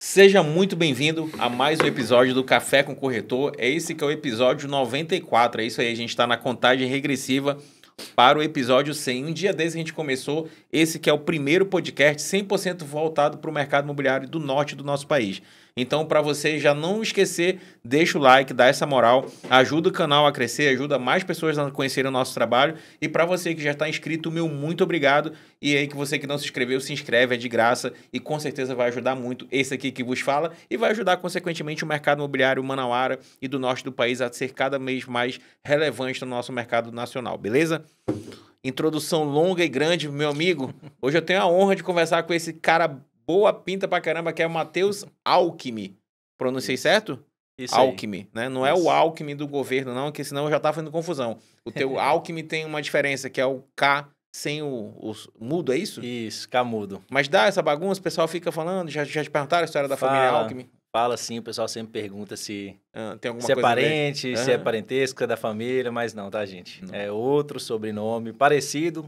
Seja muito bem-vindo a mais um episódio do Café com Corretor. Esse que é o episódio 94. É isso aí, a gente está na contagem regressiva para o episódio 100. Um dia desse a gente começou esse que é o primeiro podcast 100% voltado para o mercado imobiliário do norte do nosso país. Então, para você já não esquecer, deixa o like, dá essa moral, ajuda o canal a crescer, ajuda mais pessoas a conhecerem o nosso trabalho. E para você que já está inscrito, meu muito obrigado. E aí que você que não se inscreveu, se inscreve, é de graça e com certeza vai ajudar muito esse aqui que vos fala e vai ajudar consequentemente o mercado imobiliário manauara e do norte do país a ser cada vez mais relevante no nosso mercado nacional, beleza? Introdução longa e grande, meu amigo. Hoje eu tenho a honra de conversar com esse cara boa pinta pra caramba, que é o Matheus Alckmin. Pronunciei certo? Isso Alckmin, né? Não é Isso. o Alckmin do governo, não, que senão eu já tava fazendo confusão. O teu Alckmin tem uma diferença, que é o K sem o mudo, é isso? Isso, camudo. Mas dá essa bagunça, o pessoal fica falando, já te perguntaram a história da família Alckmin? Fala sim, o pessoal sempre pergunta se Tem alguma é coisa a ver? parente, se é parentesco, é da família, mas não, tá, gente? Não. É outro sobrenome, parecido,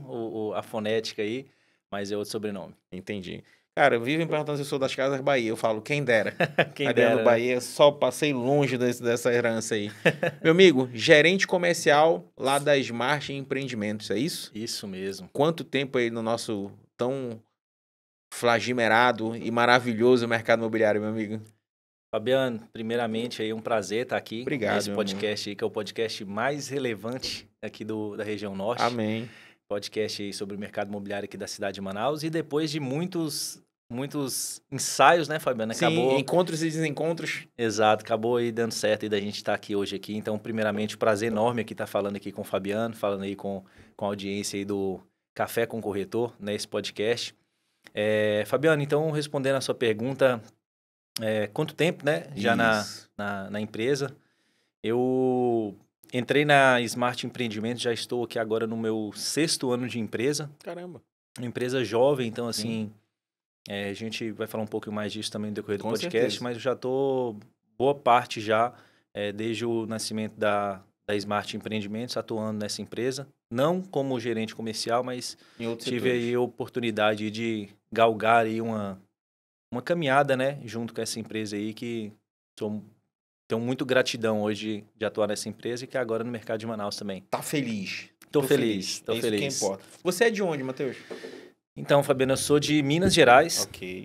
a fonética aí, mas é outro sobrenome. Entendi. Cara, vivem perguntando se eu sou das Casas Bahia. Eu falo, quem dera. Quem Adriano dera, né? Bahia, só passei longe dessa herança aí. Meu amigo, gerente comercial lá da Smart Empreendimentos, é isso? Isso mesmo. Quanto tempo aí no nosso tão flagimerado e maravilhoso mercado imobiliário, meu amigo? Fabiano, primeiramente aí um prazer estar aqui Obrigado, nesse meu podcast aí, que é o podcast mais relevante aqui da região norte. Amém. Podcast aí sobre o mercado imobiliário aqui da cidade de Manaus. E depois de muitos ensaios, né, Fabiano? Sim, encontros e desencontros. Exato, acabou aí dando certo e da gente estar aqui hoje aqui. Então, primeiramente, prazer enorme aqui estar falando aqui com o Fabiano, falando aí com a audiência aí do Café com Corretor, né, esse podcast. Fabiano, então, respondendo a sua pergunta, quanto tempo, né, já na empresa? Eu entrei na Smart Empreendimentos, já estou aqui agora no meu 6º ano de empresa. Caramba. Uma empresa jovem, então, assim, a gente vai falar um pouco mais disso também no decorrer do podcast, certeza. Mas eu já estou boa parte já, desde o nascimento da Smart Empreendimentos, atuando nessa empresa. Não como gerente comercial, mas tive aí a oportunidade de galgar aí uma caminhada, né, junto com essa empresa aí, que tenho muito gratidão hoje de atuar nessa empresa e que agora no mercado de Manaus também. Tá feliz? Tô feliz. É isso que importa. Você é de onde, Matheus? Então, Fabiano, eu sou de Minas Gerais. Ok.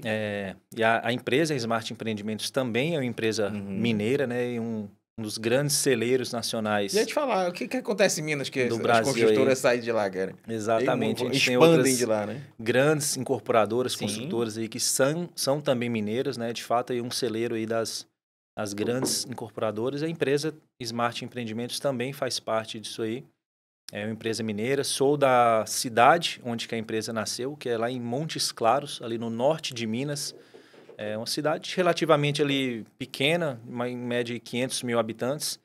E a empresa, a Smart Empreendimentos, também é uma empresa mineira, né? E um dos grandes celeiros nacionais. E eu te falar, o que acontece em Minas que do as Brasil construtoras saem de lá, cara? Exatamente. A gente expandem de lá, né? Grandes incorporadoras, construtoras aí que são também mineiras, né? De fato, aí um celeiro aí das grandes incorporadoras. A empresa Smart Empreendimentos também faz parte disso aí. É uma empresa mineira. Sou da cidade onde que a empresa nasceu, que é lá em Montes Claros, ali no norte de Minas. É uma cidade relativamente ali pequena, em média de 500 mil habitantes,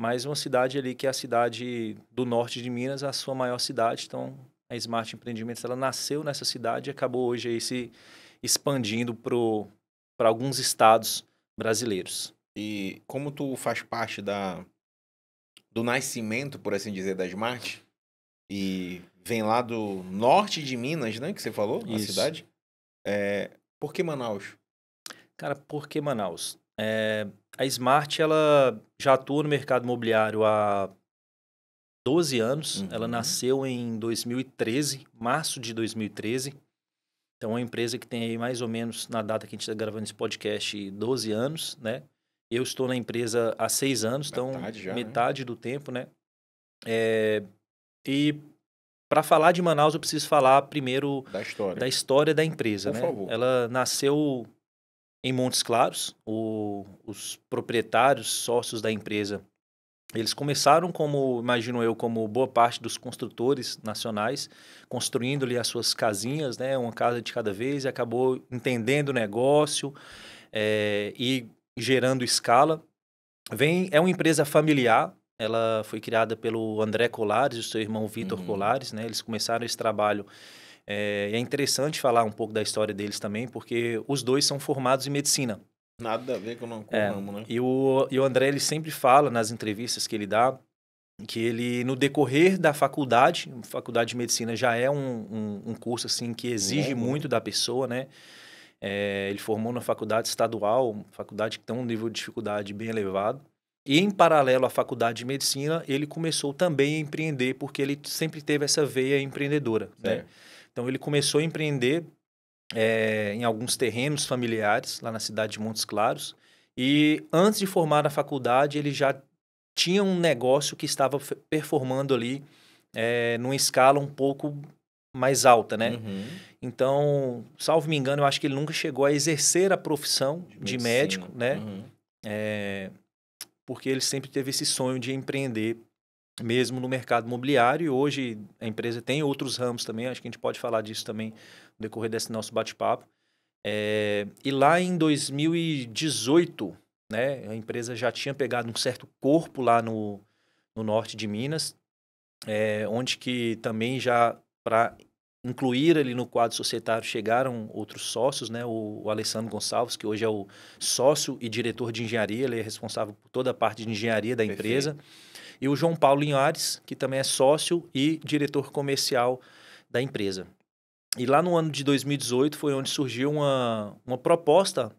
mas uma cidade ali que é a cidade do norte de Minas, a sua maior cidade. Então, a Smart Empreendimentos, ela nasceu nessa cidade e acabou hoje aí se expandindo para alguns estados brasileiros. E como tu faz parte do nascimento, por assim dizer, da Smart, e vem lá do norte de Minas, né, que você falou, a cidade, por que Manaus? Cara, por que Manaus? A Smart, ela já atua no mercado imobiliário há 12 anos. Ela nasceu em 2013, março de 2013. Então, é uma empresa que tem aí mais ou menos, na data que a gente está gravando esse podcast, 12 anos, né? Eu estou na empresa há 6 anos, então metade do tempo, né? E para falar de Manaus, eu preciso falar primeiro da história da empresa, por né? favor. Ela nasceu em Montes Claros. Os proprietários, sócios da empresa, eles começaram como, imagino eu, como boa parte dos construtores nacionais, construindo ali as suas casinhas, né? Uma casa de cada vez, e acabou entendendo o negócio e gerando escala. É uma empresa familiar. Ela foi criada pelo André Colares e o seu irmão Vitor Colares, né? Eles começaram esse trabalho. É interessante falar um pouco da história deles também, porque os dois são formados em medicina. Nada a ver com o ramo, né? E o André, ele sempre fala nas entrevistas que ele dá, que ele, no decorrer da faculdade de medicina já é um curso assim que exige muito da pessoa, né? Ele formou na faculdade estadual, faculdade que tem um nível de dificuldade bem elevado. E, em paralelo à faculdade de medicina, ele começou também a empreender, porque ele sempre teve essa veia empreendedora, né? Então, ele começou a empreender em alguns terrenos familiares, lá na cidade de Montes Claros. E, antes de formar na faculdade, ele já tinha um negócio que estava performando ali numa escala um pouco mais alta, né? Uhum. Então, salvo me engano, eu acho que ele nunca chegou a exercer a profissão de médico, né? Uhum. Porque ele sempre teve esse sonho de empreender mesmo no mercado imobiliário, e hoje a empresa tem outros ramos também, acho que a gente pode falar disso também no decorrer desse nosso bate-papo. E lá em 2018, né, a empresa já tinha pegado um certo corpo lá no norte de Minas, onde que também já, para incluir ali no quadro societário, chegaram outros sócios, né? O Alessandro Gonçalves, que hoje é o sócio e diretor de engenharia, ele é responsável por toda a parte de engenharia da empresa. E o João Paulo Linhares, que também é sócio e diretor comercial da empresa. E lá no ano de 2018 foi onde surgiu uma proposta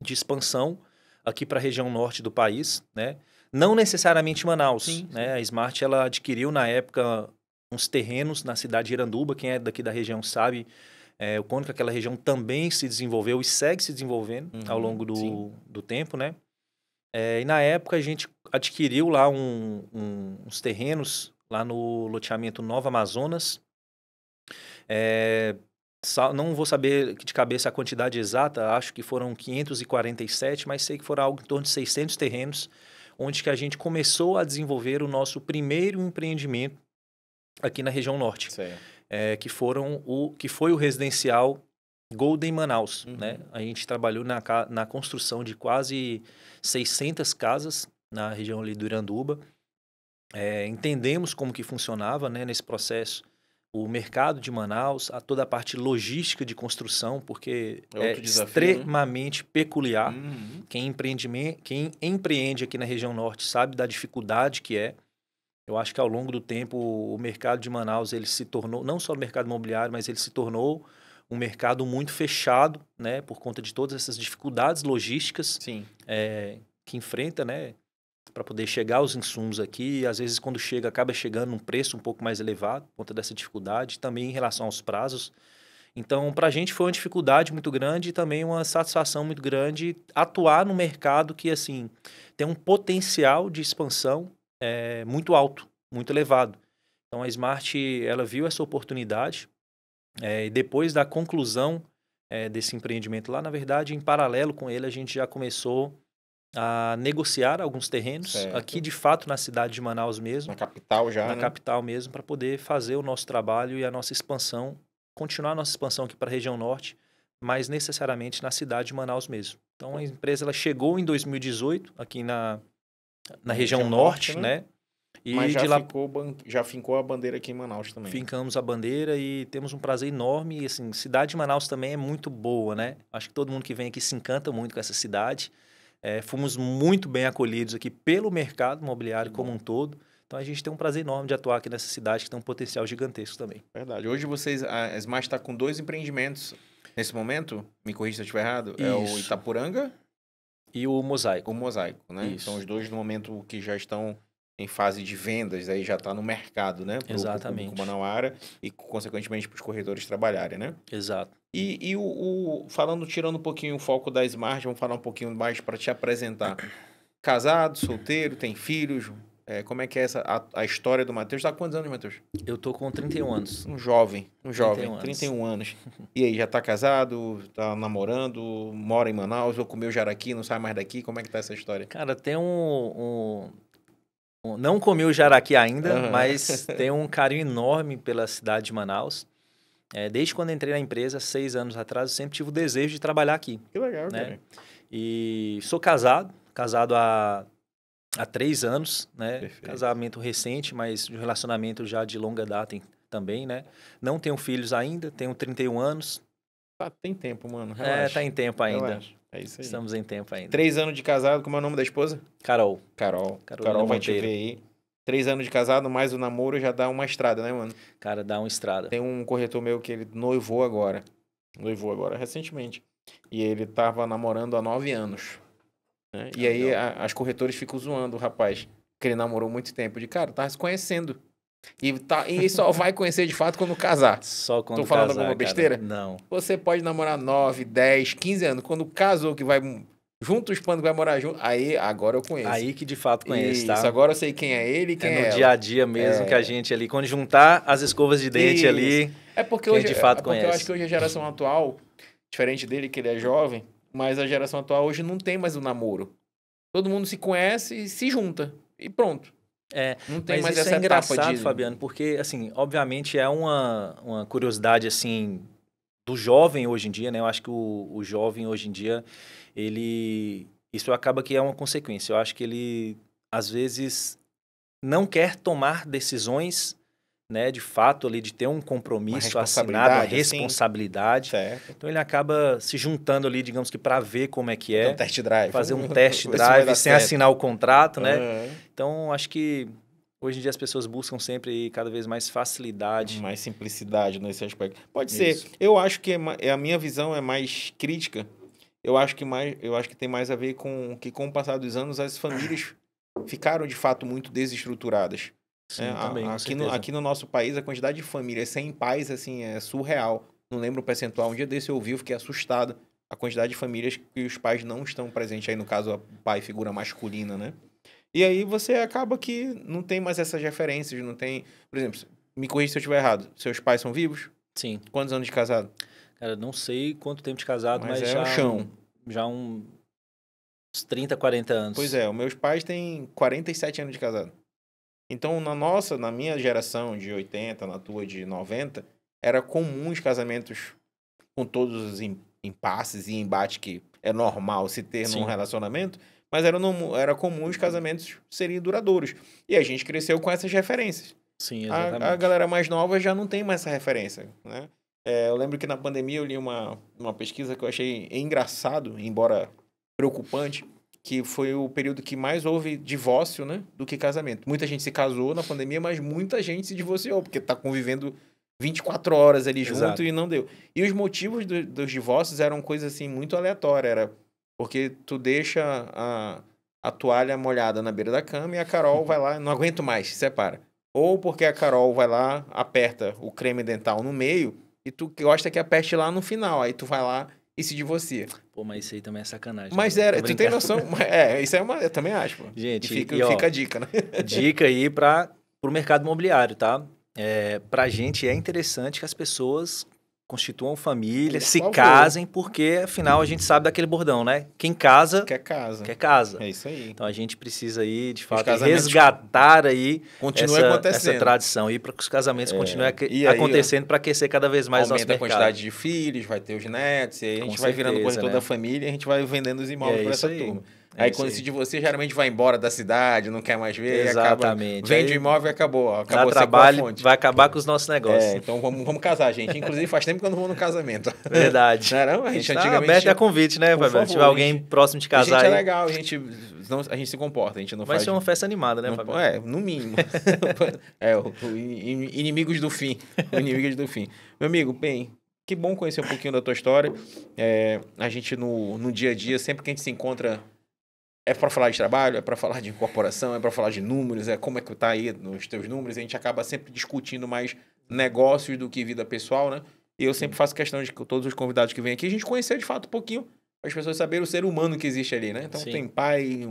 de expansão aqui para a região norte do país, né? Não necessariamente Manaus, sim. né? A Smart ela adquiriu na época uns terrenos na cidade de Iranduba. Quem é daqui da região sabe o quanto que aquela região também se desenvolveu e segue se desenvolvendo ao longo do tempo, né? E na época a gente adquiriu lá uns terrenos lá no loteamento Nova Amazonas. Não vou saber de cabeça a quantidade exata, acho que foram 547, mas sei que foram algo em torno de 600 terrenos, onde que a gente começou a desenvolver o nosso primeiro empreendimento aqui na região norte, que foi o residencial Golden Manaus, né? A gente trabalhou na construção de quase 600 casas na região ali do Iranduba. Entendemos como que funcionava, né, nesse processo o mercado de Manaus, toda a parte logística de construção, porque é extremamente peculiar. Quem empreende aqui na região norte sabe da dificuldade que é. Eu acho que ao longo do tempo o mercado de Manaus ele se tornou, não só o mercado imobiliário, mas ele se tornou um mercado muito fechado, né, por conta de todas essas dificuldades logísticas que enfrenta, né, para poder chegar aos insumos aqui. E, às vezes, quando chega, acaba chegando num preço um pouco mais elevado, por conta dessa dificuldade, também em relação aos prazos. Então, para a gente foi uma dificuldade muito grande e também uma satisfação muito grande atuar no mercado que, assim, tem um potencial de expansão muito alto, muito elevado. Então, a Smart, ela viu essa oportunidade e depois da conclusão desse empreendimento lá, na verdade, em paralelo com ele, a gente já começou a negociar alguns terrenos aqui, de fato, na cidade de Manaus mesmo. Na capital já, Na capital mesmo, para poder fazer o nosso trabalho e a nossa expansão, continuar a nossa expansão aqui para a região norte, mas necessariamente na cidade de Manaus mesmo. Então, a empresa ela chegou em 2018 aqui na região norte, né? E mas já fincou a bandeira aqui em Manaus também. Fincamos a bandeira e temos um prazer enorme. E, assim, cidade de Manaus também é muito boa, né? Acho que todo mundo que vem aqui se encanta muito com essa cidade. Fomos muito bem acolhidos aqui pelo mercado imobiliário como um todo. Então, a gente tem um prazer enorme de atuar aqui nessa cidade, que tem um potencial gigantesco também. Verdade. Hoje a Smart está com 2 empreendimentos nesse momento. Me corrija se eu estiver errado. Isso. É o Itapuranga e o Mosaico. O Mosaico, né? Isso. São os dois no momento que já estão em fase de vendas, aí já está no mercado, né? Exatamente. Para o público manauara e, consequentemente, para os corretores trabalharem, né? Exato. E tirando um pouquinho o foco da Smart, vamos falar um pouquinho mais para te apresentar. Casado, solteiro, tem filhos? Como é que é a história do Matheus? Tá com quantos anos, Matheus? Eu tô com 31 anos. Um jovem, 31 anos. E aí, já tá casado, tá namorando, mora em Manaus, ou comeu jaraqui, não sai mais daqui? Como é que tá essa história? Cara, tem não comi o jaraqui ainda, mas tem um carinho enorme pela cidade de Manaus. Desde quando entrei na empresa, 6 anos atrás, eu sempre tive o desejo de trabalhar aqui. Que legal, né? Cara. E sou casado há 3 anos, né? Perfeito. Casamento recente, mas de um relacionamento já de longa data também, né? Não tenho filhos ainda, tenho 31 anos. Tem tempo, mano. Relaxa. Tá em tempo ainda. Relaxa. É isso aí. Estamos em tempo ainda. 3 anos de casado, como é o nome da esposa? Carol. Carol vai te ver aí. 3 anos de casado, mais o namoro já dá uma estrada, né, mano? Cara, dá uma estrada. Tem um corretor meu que ele noivou agora. Noivou agora recentemente. E ele tava namorando há 9 anos. Né? E aí as corretoras ficam zoando o rapaz, que ele namorou muito tempo. De cara, tá se conhecendo. E só vai conhecer de fato quando casar. Só quando Tô falando casar, alguma besteira? cara. Não. Você pode namorar 9, 10, 15 anos. Quando casou, que vai junto os panos, que vai morar junto. Aí, agora eu conheço. Aí que de fato conhece, tá? Isso, agora eu sei quem é ele e quem é no ela. dia a dia mesmo que a gente ali, quando juntar as escovas de dente Isso. ali, É porque quem hoje, de fato porque eu acho conhece. que hoje a geração atual, diferente dele, que ele é jovem, mas a geração atual hoje não tem mais o namoro. Todo mundo se conhece e se junta. E pronto. Não tem Mas mais isso essa é engraçado, etapa de... Fabiano, porque, assim, obviamente é uma curiosidade, assim, do jovem hoje em dia, né? Eu acho que o jovem hoje em dia, isso acaba que é uma consequência. Eu acho que ele, às vezes, não quer tomar decisões, né? De fato, ali, de ter um compromisso assinado, uma responsabilidade. Certo. Então, ele acaba se juntando ali, digamos que para ver como é que é. Um test drive. Fazer um test drive sem assinar o contrato, né? Então, acho que hoje em dia as pessoas buscam sempre cada vez mais facilidade. Mais simplicidade nesse aspecto. Pode Isso. ser. Eu acho que a minha visão é mais crítica. Eu acho que tem mais a ver com que, com o passar dos anos, as famílias ficaram, de fato, muito desestruturadas. Sim, também, Aqui no nosso país, a quantidade de famílias sem pais, assim, é surreal. Não lembro o percentual. Um dia desse eu ouvi, eu fiquei assustado. A quantidade de famílias que os pais não estão presentes. Aí, no caso, o pai, figura masculina, né? E aí você acaba que não tem mais essas referências, não tem... Por exemplo, me corrija se eu estiver errado. Seus pais são vivos? Sim. Quantos anos de casado? Cara, não sei quanto tempo de casado, mas é já... um chão. Já uns 30, 40 anos. Pois é, os meus pais têm 47 anos de casado. Então, na minha geração de 80, na tua de 90, era comum os casamentos com todos os impasses e embates que é normal se ter num relacionamento, mas era comum os casamentos serem duradouros. E a gente cresceu com essas referências. Sim, exatamente. A galera mais nova já não tem mais essa referência, né? Eu lembro que na pandemia eu li uma pesquisa que eu achei engraçado, embora preocupante, que foi o período que mais houve divórcio, né, do que casamento. Muita gente se casou na pandemia, mas muita gente se divorciou, porque tá convivendo 24 horas ali junto e não deu. E os motivos dos divórcios eram coisas, assim, muito aleatórias. Era porque tu deixa a toalha molhada na beira da cama e a Carol vai lá, não aguento mais, se separa. Ou porque a Carol vai lá, aperta o creme dental no meio e tu gosta que aperte lá no final. Aí tu vai lá e se divorcia. Pô, mas isso aí também é sacanagem. Mas tu tem noção... isso eu também acho, pô. Gente, fica a dica, né? Dica aí pro mercado imobiliário, tá? Pra gente é interessante que as pessoas constituam família, se casem, porque afinal a gente sabe daquele bordão, né? Quem casa... Quer casa. Quer casa. É isso aí. Então a gente precisa aí, de fato, resgatar aí essa tradição aí para que os casamentos continuem acontecendo para aquecer cada vez mais o nosso mercado. Aumenta a quantidade de filhos, vai ter os netos, e aí a gente vai virando corretor da família e a gente vai vendendo os imóveis para essa turma. Aí quando se divorcia, geralmente vai embora da cidade, não quer mais ver. Exatamente. Vende o imóvel e acabou. Acabou trabalho, vai acabar com os nossos negócios. Então vamos casar, gente. Inclusive faz tempo que eu não vou no casamento. Verdade. Não é não? A gente tá antigamente... aberto a convite, né, Fabiano? Se tiver alguém próximo de casar aí... A gente é legal, a gente se comporta, a gente não vai faz... ser uma festa animada, né, Fabiano? No mínimo. Inimigos do fim. Inimigos do fim. Meu amigo, bem... Que bom conhecer um pouquinho da tua história. A gente, no dia a dia, sempre que a gente se encontra... É para falar de trabalho, é para falar de incorporação, é para falar de números, como é que tá aí nos teus números. A gente acaba sempre discutindo mais negócios do que vida pessoal, né? E eu sempre faço questão de que todos os convidados que vêm aqui, a gente conhecer de fato um pouquinho, para as pessoas saberem o ser humano que existe ali, né? Então tem pai,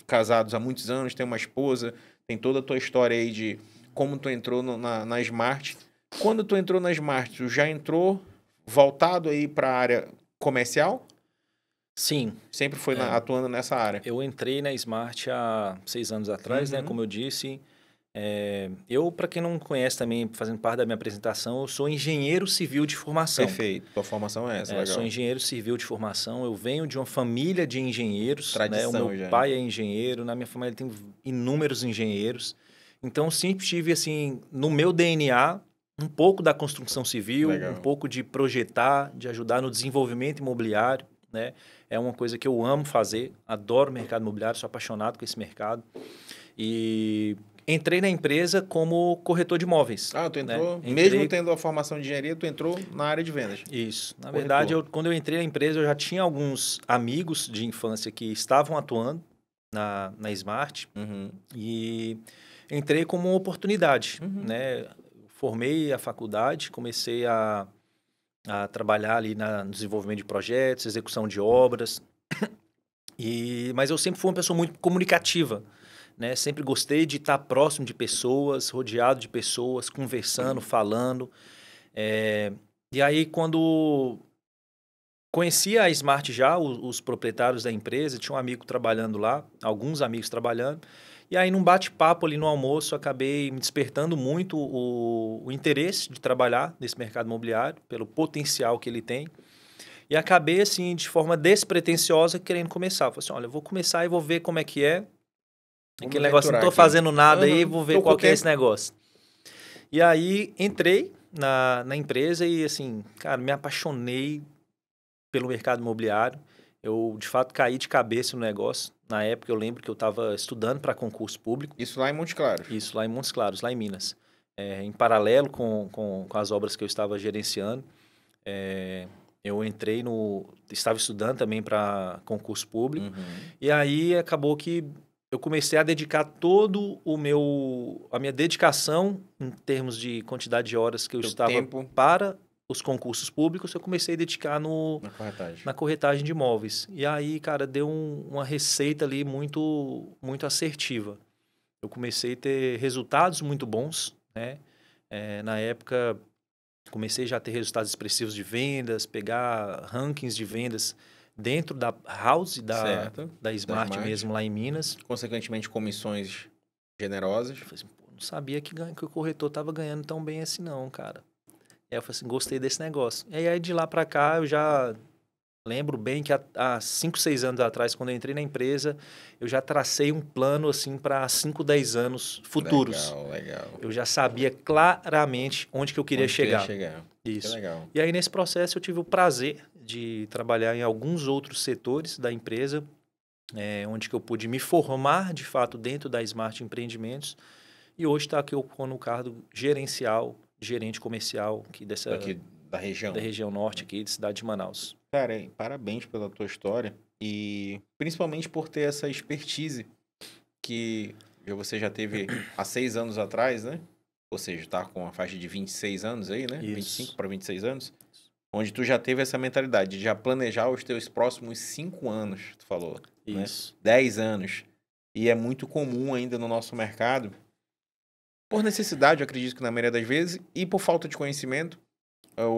casados há muitos anos, tem uma esposa, tem toda a tua história aí de como tu entrou na Smart. Quando tu entrou na Smart, tu já entrou voltado aí para a área comercial? Sim. Sempre foi atuando nessa área? Eu entrei na Smart há 6 anos atrás, né? Como eu disse. Eu, para quem não conhece também, fazendo parte da minha apresentação, eu sou engenheiro civil de formação. Perfeito. Tua formação é essa, legal. Sou engenheiro civil de formação. Eu venho de uma família de engenheiros. Tradição, né? O meu pai é engenheiro. Na minha família tem inúmeros engenheiros. Então, sempre tive, assim, no meu DNA, um pouco da construção civil, um pouco de projetar, de ajudar no desenvolvimento imobiliário, né? É uma coisa que eu amo fazer, adoro o mercado imobiliário, sou apaixonado com esse mercado. E entrei na empresa como corretor de imóveis. Ah, tu entrou, né? mesmo tendo a formação de engenharia, tu entrou na área de vendas. Isso. Na Corretor. verdade, quando eu entrei na empresa, eu já tinha alguns amigos de infância que estavam atuando na Smart e entrei como uma oportunidade, né? Formei a faculdade, comecei a trabalhar ali no desenvolvimento de projetos, execução de obras. Mas eu sempre fui uma pessoa muito comunicativa, né? Sempre gostei de estar próximo de pessoas, rodeado de pessoas, conversando, falando. E aí, quando conhecia a Smart já, os proprietários da empresa, tinha um amigo trabalhando lá, alguns amigos trabalhando. E aí, num bate-papo ali no almoço, acabei me despertando muito o interesse de trabalhar nesse mercado imobiliário, pelo potencial que ele tem. E acabei, assim, de forma despretensiosa, querendo começar. Eu falei assim, olha, eu vou começar e vou ver como é que é. Aquele negócio, não tô fazendo nada aí, vou ver qual que é esse negócio. E aí, entrei na empresa e, assim, cara, me apaixonei pelo mercado imobiliário. Eu, de fato, caí de cabeça no negócio. Na época, eu lembro que eu estava estudando para concurso público. Isso lá em Montes Claros? Isso, lá em Montes Claros, lá em Minas. Em paralelo com as obras que eu estava gerenciando. Eu entrei estava estudando também para concurso público. E aí, acabou que eu comecei a dedicar a minha dedicação em termos de quantidade de horas que eu estava para os concursos públicos, eu comecei a dedicar na corretagem de imóveis. E aí, cara, deu uma receita ali muito, muito assertiva. Eu comecei a ter resultados muito bons, né? Na época, comecei já a ter resultados expressivos de vendas, pegar rankings de vendas dentro da house da Smart mesmo, lá em Minas. Consequentemente, comissões generosas. Eu falei assim, não sabia que o corretor estava ganhando tão bem assim não, cara. Aí eu falei assim, gostei desse negócio. E aí de lá para cá eu já lembro bem que há 5, 6 anos atrás, quando eu entrei na empresa, eu já tracei um plano assim para 5, 10 anos futuros. Legal. Eu já sabia claramente onde que eu queria chegar. Isso. Legal. E aí nesse processo eu tive o prazer de trabalhar em alguns outros setores da empresa, onde que eu pude me formar de fato dentro da Smart Empreendimentos. E hoje está aqui ocupando o cargo gerencial, gerente comercial aqui da região. Da região norte aqui, de cidade de Manaus. Cara, parabéns pela tua história e principalmente por ter essa expertise que você já teve há 6 anos atrás, né? Ou seja, tá com a faixa de 26 anos aí, né? Isso. 25 para 26 anos. Onde tu já teve essa mentalidade de já planejar os teus próximos 5 anos, tu falou. Isso. Né? 10 anos. E é muito comum ainda no nosso mercado, por necessidade, eu acredito que na maioria das vezes, e por falta de conhecimento,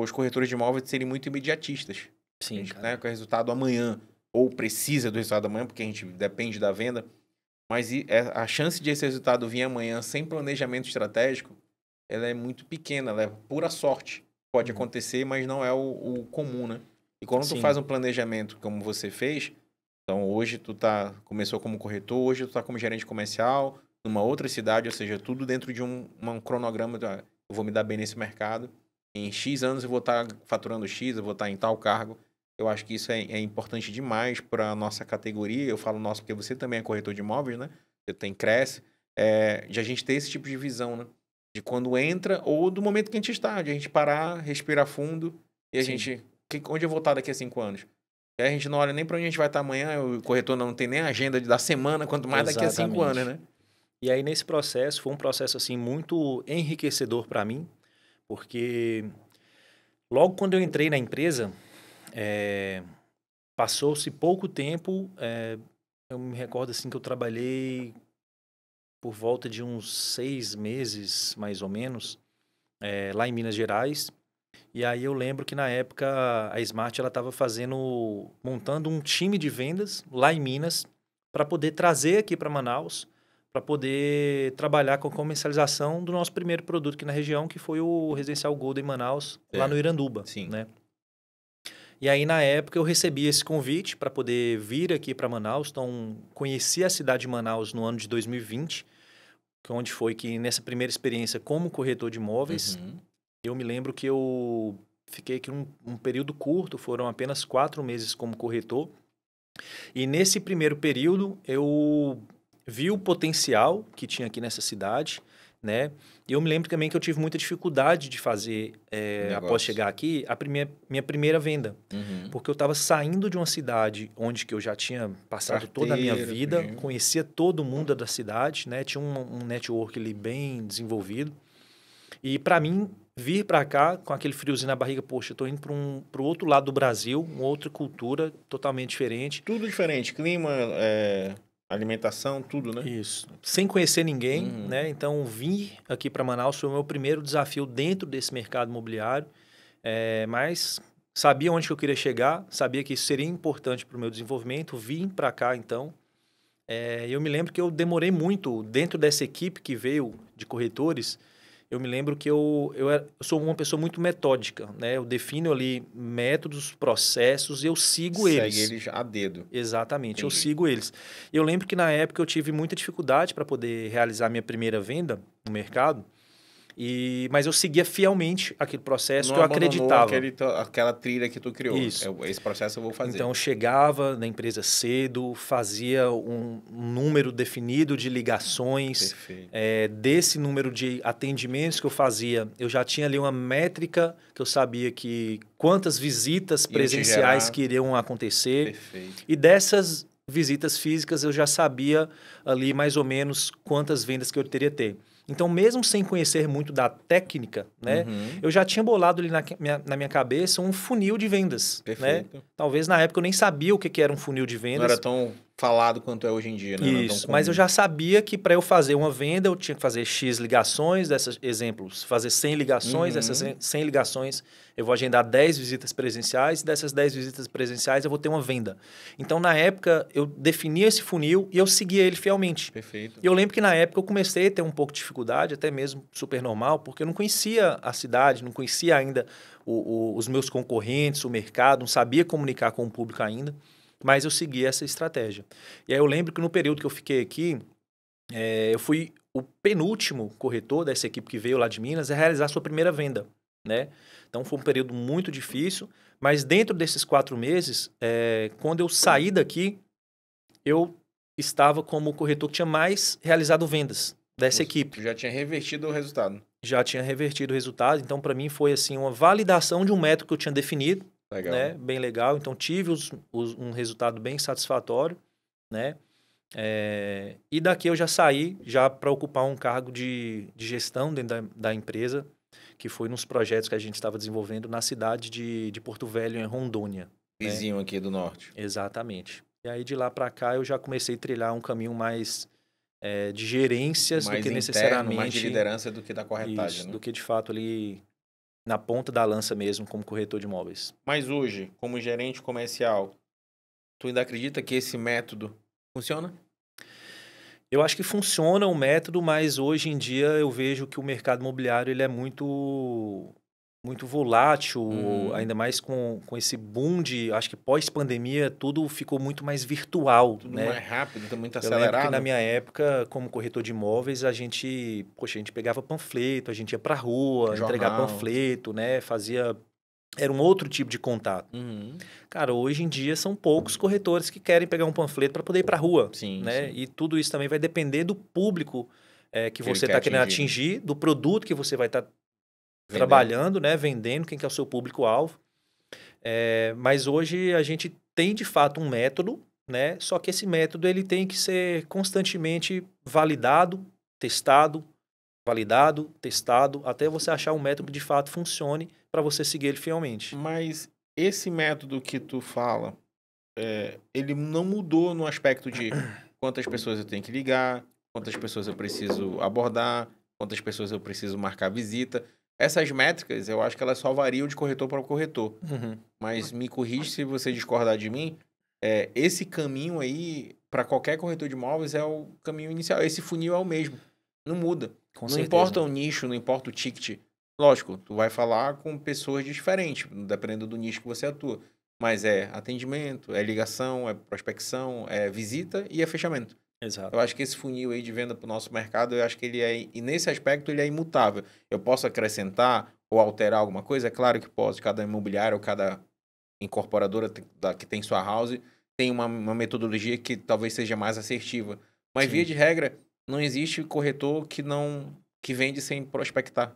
os corretores de imóveis serem muito imediatistas. Sim, a gente, cara. com o resultado amanhã, ou precisa do resultado amanhã, porque a gente depende da venda. Mas a chance de esse resultado vir amanhã sem planejamento estratégico, ela é muito pequena, ela é pura sorte. Pode acontecer, mas não é o comum, né? E quando tu faz um planejamento como você fez, então hoje tu começou como corretor, hoje tu tá como gerente comercial, numa outra cidade, ou seja, tudo dentro de um cronograma, eu vou me dar bem nesse mercado, em X anos eu vou estar faturando X, eu vou estar em tal cargo. Eu acho que isso é importante demais para a nossa categoria. Eu falo nosso porque você também é corretor de imóveis, né? Você cresce. De a gente ter esse tipo de visão, né? De quando entra ou do momento que a gente está. De a gente parar, respirar fundo e a gente... Onde eu vou estar daqui a 5 anos? E a gente não olha nem para onde a gente vai estar amanhã. O corretor não tem nem a agenda da semana, quanto mais daqui a 5 anos, né? E aí nesse processo, foi um processo assim muito enriquecedor para mim, porque logo quando eu entrei na empresa... passou-se pouco tempo, eu me recordo assim que eu trabalhei por volta de uns 6 meses, mais ou menos, lá em Minas Gerais. E aí eu lembro que na época a Smart ela estava montando um time de vendas lá em Minas para poder trazer aqui para Manaus, para poder trabalhar com a comercialização do nosso primeiro produto aqui na região, que foi o Residencial Golden Manaus, lá no Iranduba. Sim. Né? E aí, na época, eu recebi esse convite para poder vir aqui para Manaus. Então, conheci a cidade de Manaus no ano de 2020, onde foi que, nessa primeira experiência como corretor de imóveis, eu me lembro que eu fiquei aqui um período curto, foram apenas 4 meses como corretor. E nesse primeiro período, eu vi o potencial que tinha aqui nessa cidade, né? E eu me lembro também que eu tive muita dificuldade de fazer, após chegar aqui, minha primeira venda. Porque eu estava saindo de uma cidade onde que eu já tinha passado toda a minha vida, conhecia todo mundo da cidade, né? Tinha um network ali bem desenvolvido. E para mim, vir para cá com aquele friozinho na barriga, poxa, eu tô indo para o outro lado do Brasil, uma outra cultura totalmente diferente. Tudo diferente, clima, alimentação, tudo, né? Isso. Sem conhecer ninguém, né? Então, vir aqui para Manaus foi o meu primeiro desafio dentro desse mercado imobiliário, mas sabia onde que eu queria chegar, sabia que isso seria importante para o meu desenvolvimento, vim para cá, então. Eu me lembro que eu demorei muito, dentro dessa equipe que veio de corretores, eu me lembro que eu sou uma pessoa muito metódica, né? Eu defino ali métodos, processos, eu sigo eles. Segue eles a dedo. Exatamente, entendi. Eu sigo eles. Eu lembro que na época eu tive muita dificuldade para poder realizar minha primeira venda no mercado, mas eu seguia fielmente aquele processo não que eu acreditava. Aquela trilha que tu criou. Isso. Esse processo eu vou fazer. Então, eu chegava na empresa cedo, fazia um número definido de ligações. Desse número de atendimentos que eu fazia, eu já tinha ali uma métrica que eu sabia que quantas visitas presenciais que iriam acontecer. Perfeito. E dessas visitas físicas, eu já sabia ali mais ou menos quantas vendas que eu teria ter. Então, mesmo sem conhecer muito da técnica, né, eu já tinha bolado ali na minha cabeça um funil de vendas. Perfeito. Né? Talvez na época eu nem sabia o que era um funil de vendas. Não era tão falado quanto é hoje em dia, né? Isso, mas eu já sabia que para eu fazer uma venda, eu tinha que fazer X ligações, dessas exemplos, fazer 100 ligações, dessas 100 ligações eu vou agendar 10 visitas presenciais, e dessas 10 visitas presenciais eu vou ter uma venda. Então, na época, eu definia esse funil e eu seguia ele fielmente. Perfeito. E eu lembro que na época eu comecei a ter um pouco de dificuldade, até mesmo super normal, porque eu não conhecia a cidade, não conhecia ainda os meus concorrentes, o mercado, não sabia comunicar com o público ainda. Mas eu segui essa estratégia. E aí eu lembro que no período que eu fiquei aqui, eu fui o penúltimo corretor dessa equipe que veio lá de Minas a realizar a sua primeira venda, né? Então foi um período muito difícil, mas dentro desses 4 meses, quando eu saí daqui, eu estava como o corretor que tinha mais realizado vendas dessa equipe. Tu já tinha revertido o resultado. Já tinha revertido o resultado, então para mim foi assim uma validação de um método que eu tinha definido. Legal. Né? Bem legal. Então, tive um resultado bem satisfatório, né? E daqui eu já saí já para ocupar um cargo de gestão dentro da empresa, que foi nos projetos que a gente estava desenvolvendo na cidade de Porto Velho, em Rondônia. Vizinho, né? Aqui do norte. Exatamente. E aí, de lá para cá, eu já comecei a trilhar um caminho mais de gerências mais do que interno, necessariamente... mais de liderança do que da corretagem, isso, né? do que, de fato, ali... na ponta da lança mesmo, como corretor de imóveis. Mas hoje, como gerente comercial, tu ainda acredita que esse método funciona? Eu acho que funciona o método, mas hoje em dia eu vejo que o mercado imobiliário ele é muito volátil, ainda mais com esse boom de, acho que pós-pandemia, tudo ficou muito mais virtual. Tudo né? mais rápido, tá muito Eu acelerado. lembro que na minha época, como corretor de imóveis, a gente pegava panfleto, a gente ia pra rua, entregar panfleto, né? Era um outro tipo de contato. Cara, hoje em dia são poucos corretores que querem pegar um panfleto para poder ir para a rua. Sim, né? sim. E tudo isso também vai depender do público que você está querendo atingir, do produto que você vai estar trabalhando, né? Vendendo, quem que é o seu público-alvo. Mas hoje a gente tem, de fato, um método, né? Só que esse método ele tem que ser constantemente validado, testado, até você achar um método que de fato funcione para você seguir ele fielmente. Mas esse método que tu fala, ele não mudou no aspecto de quantas pessoas eu tenho que ligar, quantas pessoas eu preciso abordar, quantas pessoas eu preciso marcar visita. Essas métricas, eu acho que elas só variam de corretor para corretor. Mas me corrige se você discordar de mim, esse caminho aí, para qualquer corretor de imóveis, é o caminho inicial. Esse funil é o mesmo. Não muda. Com não certeza. Importa o nicho, não importa o ticket. Lógico, tu vai falar com pessoas diferentes, dependendo do nicho que você atua. Mas é atendimento, é ligação, é prospecção, é visita e é fechamento. Exato. Eu acho que esse funil aí de venda para o nosso mercado, eu acho que ele e nesse aspecto ele é imutável. Eu posso acrescentar ou alterar alguma coisa? É claro que posso. Cada imobiliário ou cada incorporadora que tem sua house tem uma metodologia que talvez seja mais assertiva. Mas Sim. via de regra, não existe corretor que vende sem prospectar.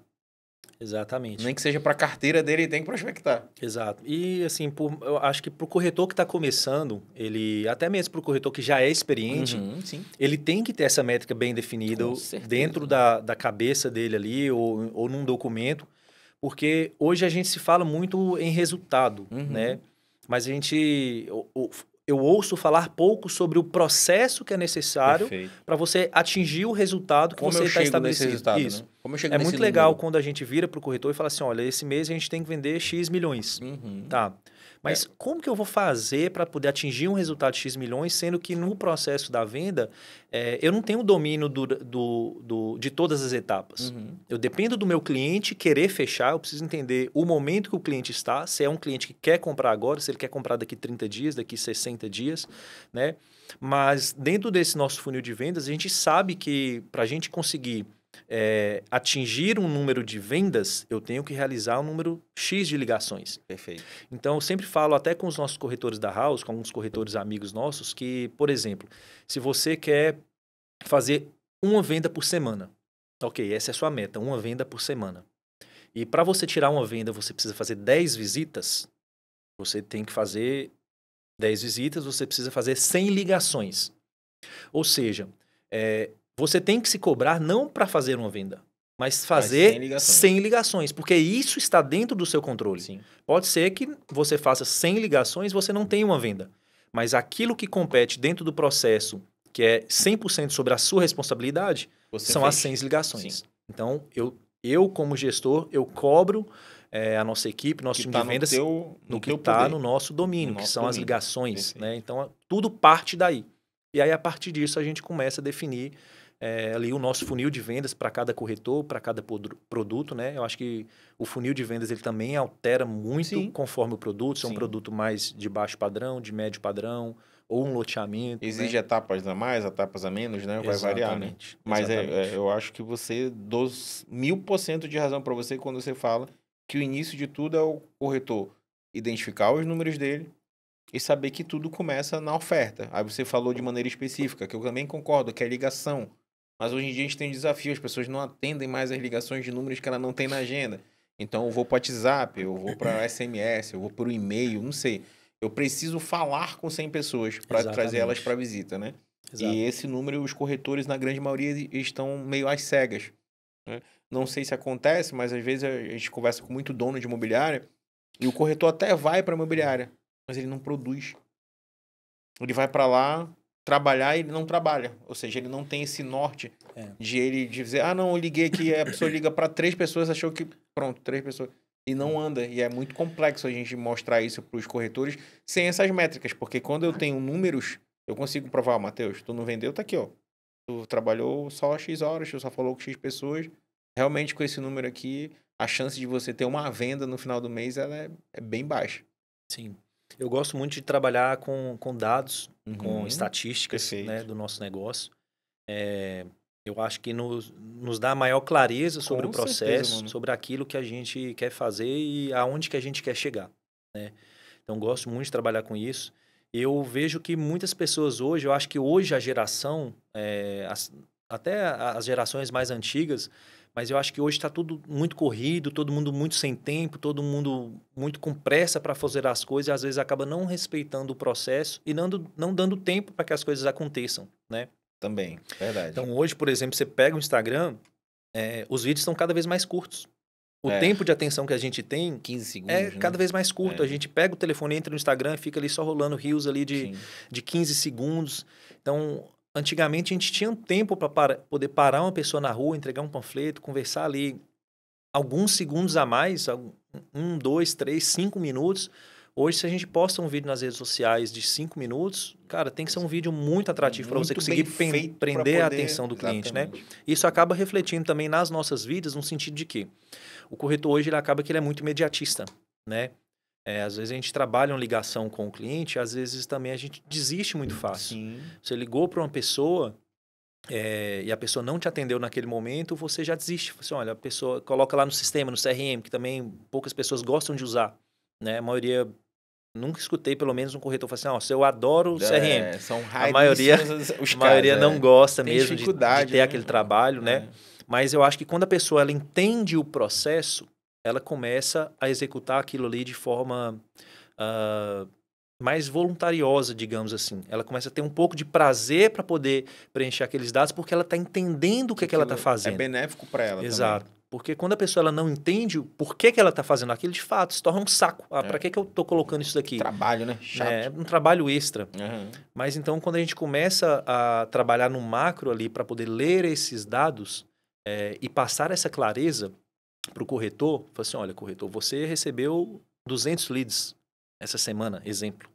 Exatamente. Nem que seja para a carteira dele, ele tem que prospectar. Exato. E assim, eu acho que para o corretor que está começando, ele até mesmo para o corretor que já é experiente, Sim. ele tem que ter essa métrica bem definida Com certeza. dentro da cabeça dele ali ou num documento, porque hoje a gente se fala muito em resultado, né? Mas a gente... Eu ouço falar pouco sobre o processo que é necessário para você atingir o resultado que Como você eu está chego nesse estabelecido. resultado, Isso. né? Como eu chego É nesse muito legal número? quando a gente vira para o corretor e fala assim, olha, esse mês a gente tem que vender X milhões. Tá. Mas como que eu vou fazer para poder atingir um resultado de X milhões, sendo que no processo da venda, eu não tenho o domínio de todas as etapas. Eu dependo do meu cliente querer fechar, eu preciso entender o momento que o cliente está, se é um cliente que quer comprar agora, se ele quer comprar daqui 30 dias, daqui 60 dias, né? Mas dentro desse nosso funil de vendas, a gente sabe que para a gente conseguir atingir um número de vendas, eu tenho que realizar um número X de ligações. Perfeito. Então, eu sempre falo até com os nossos corretores da House, com alguns corretores amigos nossos, que, por exemplo, se você quer fazer uma venda por semana, ok, essa é a sua meta, uma venda por semana. E para você tirar uma venda, você precisa fazer 10 visitas, você tem que fazer 10 visitas, você precisa fazer 100 ligações. Ou seja, você tem que se cobrar não para fazer uma venda, mas fazer 100 ligações, porque isso está dentro do seu controle. Sim. Pode ser que você faça 100 ligações e você não tenha uma venda, mas aquilo que compete dentro do processo, que é 100% sobre a sua responsabilidade, são as 100 ligações. Sim. Então, eu como gestor, eu cobro a nossa equipe, nosso time de vendas, no que está no nosso domínio, que são as ligações. Né? Então, tudo parte daí. E aí, a partir disso, a gente começa a definir ali o nosso funil de vendas para cada corretor, para cada produto, né? Eu acho que o funil de vendas ele também altera muito conforme o produto. Se é um produto mais de baixo padrão, de médio padrão, ou um loteamento. Exige etapas a mais, etapas a menos, né? Vai variar, né? Mas eu acho que você dou 1000% de razão para você quando você fala que o início de tudo é o corretor identificar os números dele e saber que tudo começa na oferta. Aí você falou de maneira específica, que eu também concordo, que é ligação. Mas hoje em dia a gente tem um desafio, as pessoas não atendem mais as ligações de números que ela não tem na agenda. Então eu vou para o WhatsApp, eu vou para SMS, eu vou para o e-mail, não sei. Eu preciso falar com 100 pessoas para trazer elas para visita, né? Exato. E esse número, os corretores, na grande maioria, estão meio às cegas. Né? Não sei se acontece, mas às vezes a gente conversa com muito dono de imobiliária e o corretor até vai para a imobiliária, mas ele não produz. Ele vai para lá trabalhar e ele não trabalha. Ou seja, ele não tem esse norte de ele dizer, não, eu liguei aqui, a pessoa liga para 3 pessoas, achou que, pronto, 3 pessoas. E não anda. E é muito complexo a gente mostrar isso para os corretores sem essas métricas. Porque quando eu tenho números, eu consigo provar, Matheus, tu não vendeu, tá aqui, ó. Tu trabalhou só X horas, tu só falou com X pessoas. Realmente, com esse número aqui, a chance de você ter uma venda no final do mês, ela é bem baixa. Sim. Eu gosto muito de trabalhar com dados, com estatísticas, né, do nosso negócio. Eu acho que nos dá maior clareza sobre o processo, sobre aquilo que a gente quer fazer e aonde que a gente quer chegar. Né? Então, gosto muito de trabalhar com isso. Eu vejo que muitas pessoas hoje, eu acho que hoje a geração, até as gerações mais antigas, mas eu acho que hoje está tudo muito corrido, todo mundo muito sem tempo, todo mundo muito com pressa para fazer as coisas e às vezes acaba não respeitando o processo e não dando tempo para que as coisas aconteçam, né? Também, verdade. Então hoje, por exemplo, você pega o Instagram, os vídeos estão cada vez mais curtos. O tempo de atenção que a gente tem 15 segundos, é cada vez mais curto. A gente pega o telefone, entra no Instagram e fica ali só rolando reels ali de 15 segundos. Então, antigamente a gente tinha um tempo para poder parar uma pessoa na rua, entregar um panfleto, conversar ali alguns segundos a mais, 1, 2, 3, 5 minutos. Hoje, se a gente posta um vídeo nas redes sociais de 5 minutos, cara, tem que ser um vídeo muito atrativo para você conseguir prender a atenção do cliente, né? Isso acaba refletindo também nas nossas vidas, no sentido de que o corretor hoje ele acaba que ele é muito imediatista, né? Às vezes a gente trabalha uma ligação com o cliente, às vezes também a gente desiste muito fácil. Sim. Você ligou para uma pessoa e a pessoa não te atendeu naquele momento, você já desiste. Você, olha, a pessoa coloca lá no sistema, no CRM, que também poucas pessoas gostam de usar, né? A maioria nunca escutei, pelo menos, um corretor falar assim, nossa, eu adoro o CRM. São a maioria, os a maioria não gosta tem mesmo de ter aquele trabalho, né? Mas eu acho que quando a pessoa ela entende o processo, ela começa a executar aquilo ali de forma mais voluntariosa, digamos assim. Ela começa a ter um pouco de prazer para poder preencher aqueles dados, porque ela está entendendo o que ela está fazendo. É benéfico para ela. Exato. Também. Porque quando a pessoa ela não entende o porquê que ela está fazendo aquilo, de fato, se torna um saco. Para que eu estou colocando isso daqui? Trabalho, né? Chato. É um trabalho extra. Mas então, quando a gente começa a trabalhar no macro ali para poder ler esses dados e passar essa clareza para o corretor, fala assim, olha, corretor, você recebeu 200 leads essa semana, exemplo.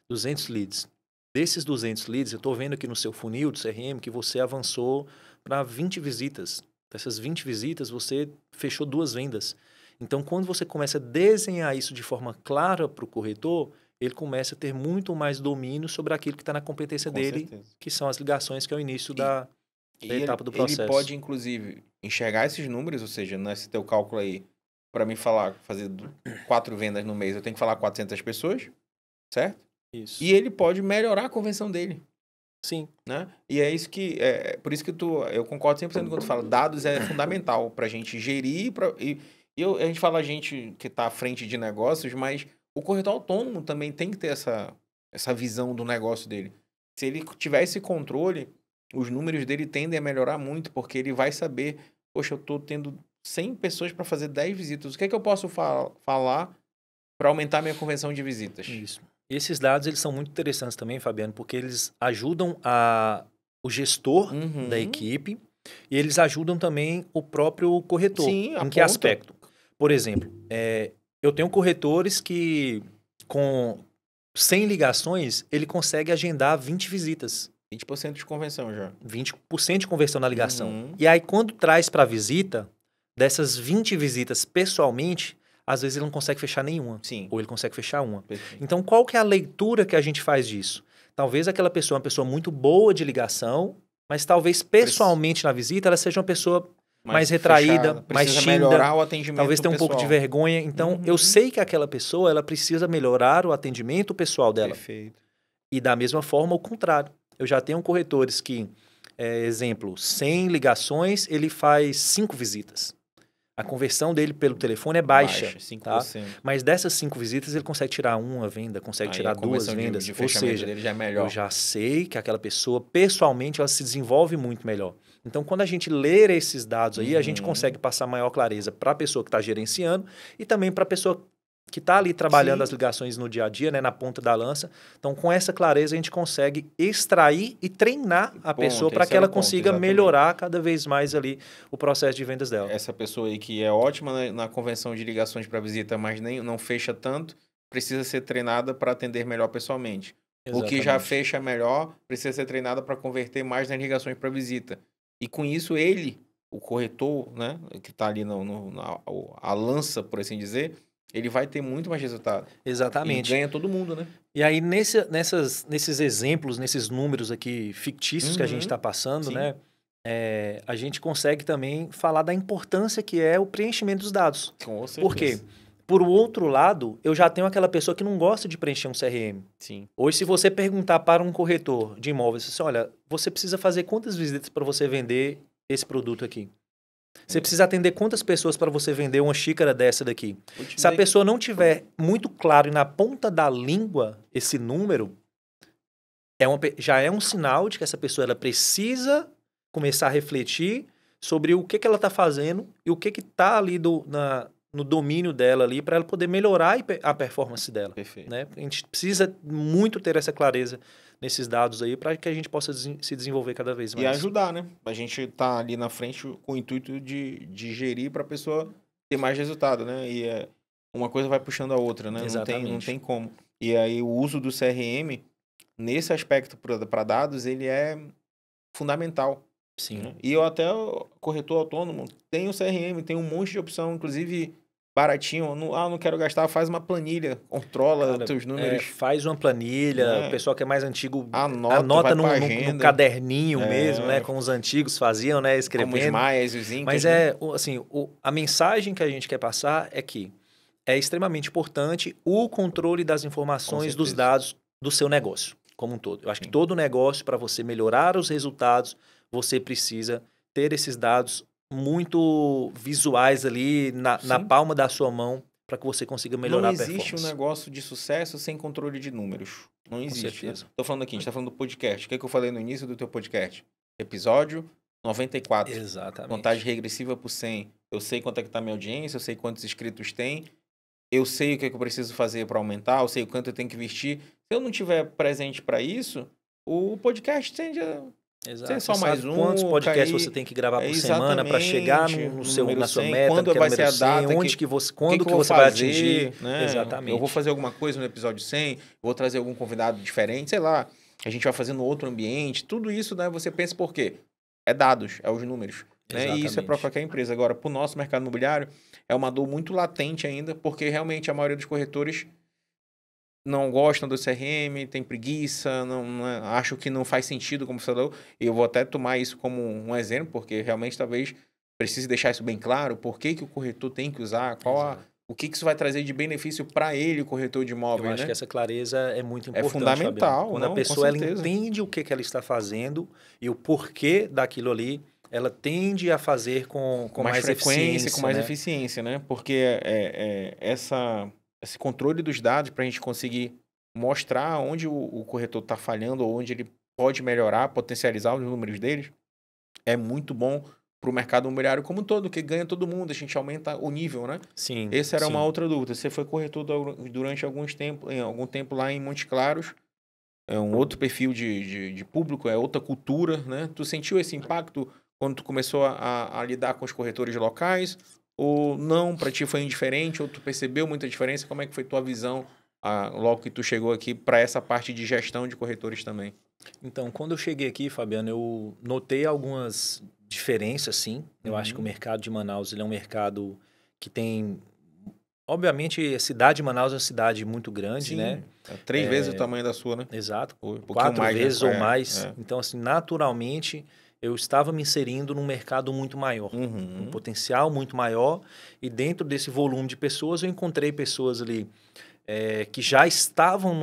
200 leads. Desses 200 leads, eu estou vendo aqui no seu funil do CRM que você avançou para 20 visitas. Dessas 20 visitas, você fechou 2 vendas. Então, quando você começa a desenhar isso de forma clara para o corretor, ele começa a ter muito mais domínio sobre aquilo que está na competência dele, que são as ligações, que é o início da etapa do processo. Ele pode, inclusive, enxergar esses números, ou seja, nesse teu cálculo aí, para mim fazer 4 vendas no mês, eu tenho que falar 400 pessoas, certo? Isso. E ele pode melhorar a conversão dele. Sim. Né? E é isso que... por isso que eu concordo 100% quando tu fala. Dados é fundamental para a gente gerir. A gente fala a gente que está à frente de negócios, mas o corretor autônomo também tem que ter essa visão do negócio dele. Se ele tiver esse controle, os números dele tendem a melhorar muito, porque ele vai saber, poxa, eu estou tendo 100 pessoas para fazer 10 visitas. O que é que eu posso falar para aumentar minha conversão de visitas? Isso. Esses dados eles são muito interessantes também, Fabiano, porque eles ajudam o gestor da equipe e eles ajudam também o próprio corretor. Sim, em que aspecto? Por exemplo, eu tenho corretores que com 100 ligações, ele consegue agendar 20 visitas. 20% de conversão já. 20% de conversão na ligação. E aí, quando traz para a visita, dessas 20 visitas pessoalmente, às vezes ele não consegue fechar nenhuma. Sim. Ou ele consegue fechar uma. Perfeito. Então, qual que é a leitura que a gente faz disso? Talvez aquela pessoa é uma pessoa muito boa de ligação, mas talvez pessoalmente na visita ela seja uma pessoa mais retraída, fechada, mais tímida. Melhorar o atendimento talvez tenha um pouco de vergonha. Então, eu sei que aquela pessoa ela precisa melhorar o atendimento pessoal dela. Perfeito. E da mesma forma, o contrário. Eu já tenho corretores que, exemplo, 100 ligações, ele faz 5 visitas. A conversão dele pelo telefone é baixa, 5%. Tá? Mas dessas 5 visitas ele consegue tirar uma venda, consegue tirar 2 vendas. Ou seja, dele já é melhor. Eu já sei que aquela pessoa, pessoalmente, ela se desenvolve muito melhor. Então, quando a gente ler esses dados aí, a gente consegue passar maior clareza para a pessoa que está gerenciando e também para a pessoa que está ali trabalhando as ligações no dia a dia, né, na ponta da lança. Então, com essa clareza, a gente consegue extrair e treinar a pessoa para que ela consiga melhorar cada vez mais ali o processo de vendas dela. Essa pessoa aí que é ótima na conversão de ligações para visita, mas não fecha tanto, precisa ser treinada para atender melhor pessoalmente. Exatamente. O que já fecha melhor, precisa ser treinada para converter mais nas ligações para visita. E com isso, o corretor, né, que está ali a lança, por assim dizer, ele vai ter muito mais resultado. Exatamente. E ganha todo mundo, né? E aí, nesses exemplos, nesses números aqui fictícios que a gente está passando, né? A gente consegue também falar da importância que é o preenchimento dos dados. Com certeza. Por quê? Por outro lado, eu já tenho aquela pessoa que não gosta de preencher um CRM. Sim. Hoje, se você perguntar para um corretor de imóveis, assim, olha, você precisa fazer quantas visitas para você vender esse produto aqui? Você precisa atender quantas pessoas para você vender uma xícara dessa daqui? Se a pessoa não tiver muito claro e na ponta da língua esse número, já é um sinal de que essa pessoa ela precisa começar a refletir sobre o que ela está fazendo e o que está ali no domínio dela ali para ela poder melhorar a performance dela. Perfeito. Né? A gente precisa muito ter essa clareza nesses dados aí para que a gente possa se desenvolver cada vez mais. E ajudar, né? A gente tá ali na frente com o intuito de gerir para a pessoa ter mais resultado, né? E uma coisa vai puxando a outra, né? Exatamente. Não tem como. E aí o uso do CRM, nesse aspecto para dados, ele é fundamental. Sim. Né? E eu até, corretor autônomo, tem o CRM, tem um monte de opção, inclusive baratinho. Não quero gastar, faz uma planilha, controla teus números. Faz uma planilha, o pessoal que é mais antigo anota no caderninho mesmo, né? Como os antigos faziam, né? Escrevendo. Como os maias e os incas. Mas a mensagem que a gente quer passar é que é extremamente importante o controle das informações, dos dados do seu negócio como um todo. Eu acho que todo negócio, para você melhorar os resultados, você precisa ter esses dados muito visuais ali na palma da sua mão para que você consiga melhorar a performance. Não existe um negócio de sucesso sem controle de números. Não existe. Estou falando aqui, a gente está falando do podcast. O que eu falei no início do teu podcast? Episódio 94. Exatamente. Contagem regressiva por 100. Eu sei quanto é que está a minha audiência, eu sei quantos inscritos tem, eu sei o que, é que eu preciso fazer para aumentar, eu sei o quanto eu tenho que investir. Se eu não tiver presente para isso, o podcast tende a ser só mais um. Quantos podcasts você tem que gravar por semana para chegar na sua meta, quando vai ser a data, quando que você vai atingir. Né? Exatamente. Eu vou fazer alguma coisa no episódio 100, vou trazer algum convidado diferente, sei lá, a gente vai fazer no outro ambiente. Tudo isso, né, você pensa por quê? É dados, é os números. Né? E isso é para qualquer empresa. Agora, para o nosso mercado imobiliário, é uma dor muito latente ainda, porque realmente a maioria dos corretores não gostam do CRM, tem preguiça, acham que não faz sentido, como você falou. E eu vou até tomar isso como um exemplo, porque realmente talvez precise deixar isso bem claro, por que o corretor tem que usar, o que isso vai trazer de benefício para ele, o corretor de imóvel. Eu acho que essa clareza é muito importante. É fundamental. Fabiano. Quando a pessoa ela entende o que ela está fazendo e o porquê daquilo ali, ela tende a fazer com mais frequência, com mais eficiência, né? Porque esse controle dos dados para a gente conseguir mostrar onde o corretor está falhando ou onde ele pode melhorar, potencializar os números deles, é muito bom para o mercado imobiliário como um todo, que ganha todo mundo, a gente aumenta o nível, né? Sim. Essa era uma outra dúvida. Você foi corretor durante algum tempo lá em Montes Claros, é um outro perfil de público, é outra cultura, né? Tu sentiu esse impacto quando tu começou a lidar com os corretores locais? Ou não, para ti foi indiferente? Ou tu percebeu muita diferença? Como é que foi tua visão logo que tu chegou aqui para essa parte de gestão de corretores também? Então, quando eu cheguei aqui, Fabiano, eu notei algumas diferenças, sim. Eu acho que o mercado de Manaus ele é um mercado que tem... Obviamente, a cidade de Manaus é uma cidade muito grande, sim, né? 3 vezes o tamanho da sua, né? Exato. 4 vezes ou mais. É. Então, assim, naturalmente, eu estava me inserindo num mercado muito maior. Um potencial muito maior. E dentro desse volume de pessoas, eu encontrei pessoas ali que já estavam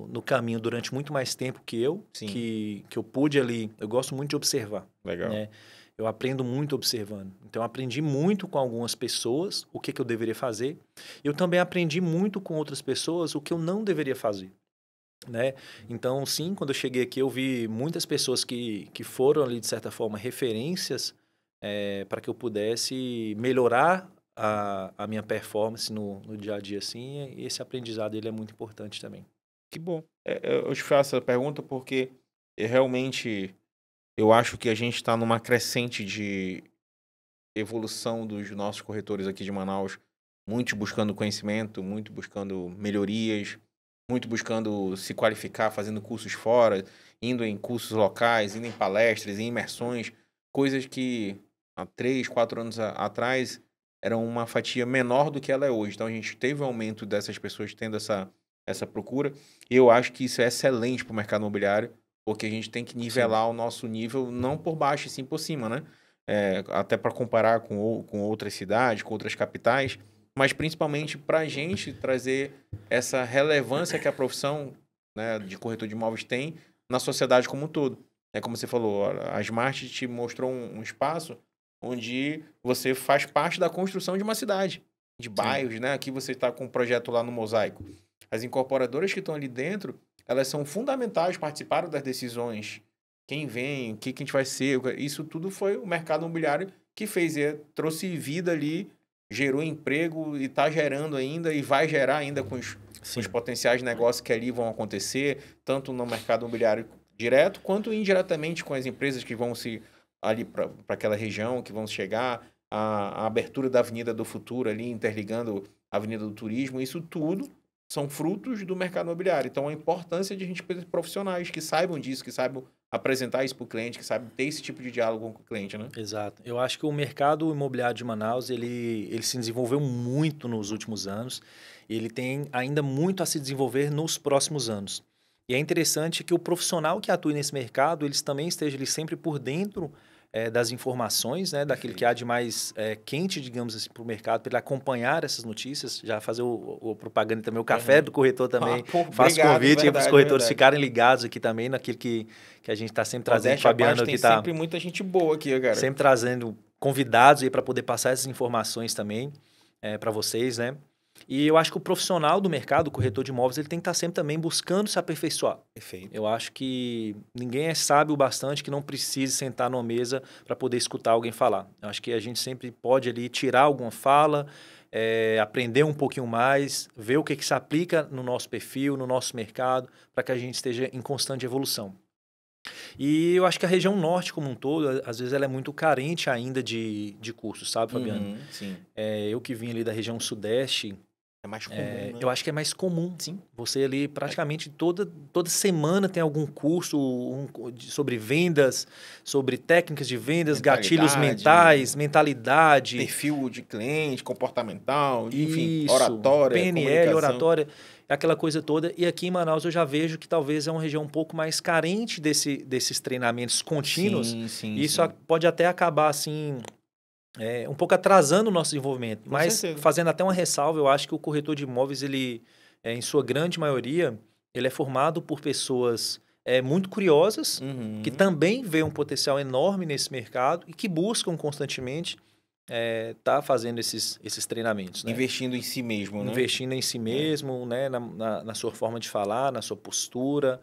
no caminho durante muito mais tempo que eu. Que eu pude ali... Eu gosto muito de observar. Legal. Né? Eu aprendo muito observando. Então, eu aprendi muito com algumas pessoas o que eu deveria fazer. Eu também aprendi muito com outras pessoas o que eu não deveria fazer. Né? Então, sim, quando eu cheguei aqui, eu vi muitas pessoas que foram ali, de certa forma, referências para que eu pudesse melhorar a minha performance no dia a dia, assim, e esse aprendizado ele é muito importante também. Que bom. Eu te faço essa pergunta porque realmente eu acho que a gente está numa crescente de evolução dos nossos corretores aqui de Manaus, muitos buscando conhecimento, muito buscando melhorias, muito buscando se qualificar, fazendo cursos fora, indo em cursos locais, indo em palestras, em imersões, coisas que há 3, 4 anos atrás eram uma fatia menor do que ela é hoje. Então a gente teve um aumento dessas pessoas tendo essa procura, e eu acho que isso é excelente para o mercado imobiliário, porque a gente tem que nivelar o nosso nível, não por baixo e sim por cima, né? Até para comparar com outras cidades, com outras capitais, mas principalmente para a gente trazer essa relevância que a profissão, né, de corretor de imóveis tem na sociedade como um todo. Como você falou, a Smart te mostrou um espaço onde você faz parte da construção de uma cidade, de bairros, né? Aqui você está com um projeto lá no Mosaico. As incorporadoras que estão ali dentro, elas são fundamentais, participaram das decisões. Quem vem, o que a gente vai ser, isso tudo foi o mercado imobiliário que fez, trouxe vida ali, gerou emprego e está gerando ainda e vai gerar ainda com os potenciais negócios que ali vão acontecer, tanto no mercado imobiliário direto, quanto indiretamente com as empresas que vão se ali para aquela região, que vão chegar, a abertura da Avenida do Futuro ali, interligando a Avenida do Turismo, isso tudo são frutos do mercado imobiliário. Então, a importância de a gente ter profissionais que saibam disso, que saibam apresentar isso para o cliente, que saibam ter esse tipo de diálogo com o cliente, né? Exato. Eu acho que o mercado imobiliário de Manaus, ele se desenvolveu muito nos últimos anos. E ele tem ainda muito a se desenvolver nos próximos anos. E é interessante que o profissional que atua nesse mercado, eles também estejam ali sempre por dentro das informações, né? Daquilo que há de mais quente, digamos assim, para o mercado, para ele acompanhar essas notícias, já fazer o propaganda também, o café do corretor também. Faço convite para os corretores ficarem ligados aqui também naquilo que a gente está sempre trazendo. Fabiano aqui tá sempre muita gente boa aqui, cara. Sempre trazendo convidados aí para poder passar essas informações também para vocês, né? E eu acho que o profissional do mercado, o corretor de imóveis, ele tem que estar sempre também buscando se aperfeiçoar. Perfeito. Eu acho que ninguém é sábio o bastante que não precise sentar numa mesa para poder escutar alguém falar. Eu acho que a gente sempre pode ali tirar alguma fala, aprender um pouquinho mais, ver o que se aplica no nosso perfil, no nosso mercado, para que a gente esteja em constante evolução. E eu acho que a região norte como um todo, às vezes ela é muito carente ainda de cursos, sabe, Fabiano? Sim. Eu que vim ali da região sudeste... É mais comum, né? Eu acho que é mais comum. Sim. Você ali praticamente toda semana tem algum curso sobre vendas, sobre técnicas de vendas, gatilhos mentais, mentalidade. Perfil de cliente, comportamental, enfim, isso, oratória, PNL, oratória, aquela coisa toda. E aqui em Manaus eu já vejo que talvez é uma região um pouco mais carente desses treinamentos contínuos. Sim. E isso pode até acabar assim... um pouco atrasando o nosso desenvolvimento, mas fazendo até uma ressalva, eu acho que o corretor de imóveis, ele, em sua grande maioria, ele é formado por pessoas muito curiosas, que também veem um potencial enorme nesse mercado e que buscam constantemente tá fazendo esses treinamentos. Né? Investindo em si mesmo, né? Investindo em si mesmo, né? na sua forma de falar, na sua postura,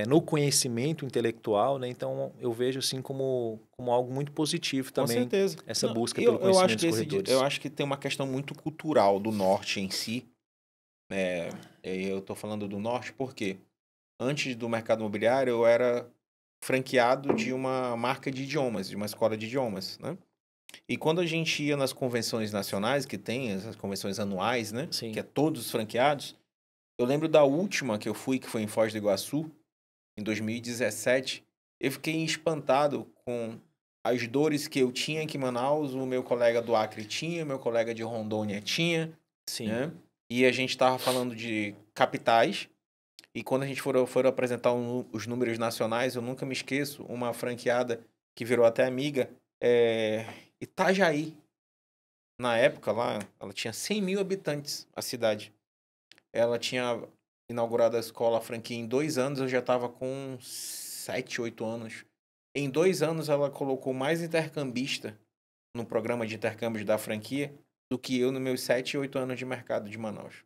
no conhecimento intelectual, né? Então, eu vejo assim como algo muito positivo também. Com certeza. Essa busca pelo conhecimento dos corretores. Eu acho que tem uma questão muito cultural do norte em si. Eu estou falando do norte porque antes do mercado imobiliário eu era franqueado de uma marca de idiomas, de uma escola de idiomas, né? E quando a gente ia nas convenções nacionais, que tem essas convenções anuais, né? Sim. Que é todos os franqueados, eu lembro da última que eu fui, que foi em Foz do Iguaçu, em 2017, eu fiquei espantado com as dores que eu tinha aqui em Manaus, o meu colega do Acre tinha, o meu colega de Rondônia tinha. Sim. Né? E a gente estava falando de capitais, e quando a gente for apresentar os números nacionais, eu nunca me esqueço, uma franqueada que virou até amiga, Itajaí. Na época lá, ela tinha 100 mil habitantes, a cidade. Ela tinha inaugurado a escola, a franquia, em 2 anos, eu já estava com 7, 8 anos. Em 2 anos, ela colocou mais intercambista no programa de intercâmbios da franquia do que eu nos meus 7, 8 anos de mercado de Manaus.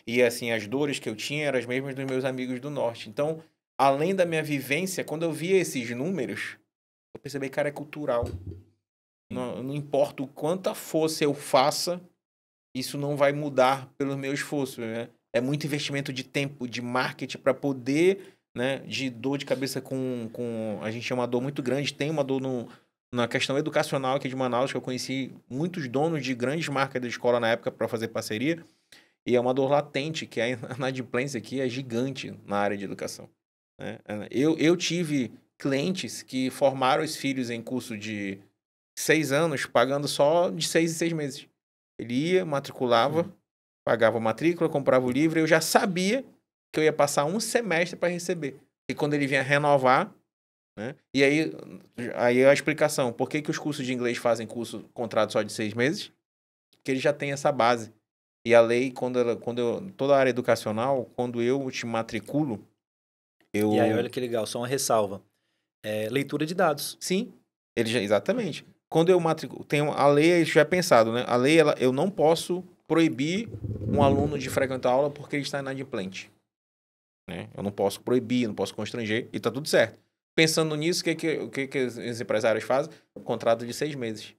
E, assim, as dores que eu tinha eram as mesmas dos meus amigos do Norte. Então, além da minha vivência, quando eu via esses números, eu percebi que, cara, é cultural. Não importa o quanta força eu faça, isso não vai mudar pelo meu esforço, né? É muito investimento de tempo, de marketing para poder, né? De dor de cabeça a gente tem uma dor muito grande. Tem uma dor na questão educacional aqui de Manaus, que eu conheci muitos donos de grandes marcas da escola na época para fazer parceria. E é uma dor latente, que a inadimplência aqui é gigante na área de educação. Né? Eu tive clientes que formaram os filhos em curso de 6 anos, pagando só de 6 em 6 meses. Ele ia, matriculava, pagava a matrícula, comprava o livro, eu já sabia que eu ia passar um semestre para receber. E quando ele vinha renovar, né? E aí a explicação, por que os cursos de inglês fazem contrato só de 6 meses? Porque ele já tem essa base. E a lei, toda a área educacional, quando eu te matriculo, E aí, olha que legal, só uma ressalva. Leitura de dados. Sim, exatamente. Quando eu matriculo, a lei já é pensado, né? A lei, eu não posso proibir um aluno de frequentar a aula porque ele está inadimplente. Né? Eu não posso proibir, não posso constranger, e tá tudo certo. Pensando nisso, o que os empresários fazem? Contrato de 6 meses.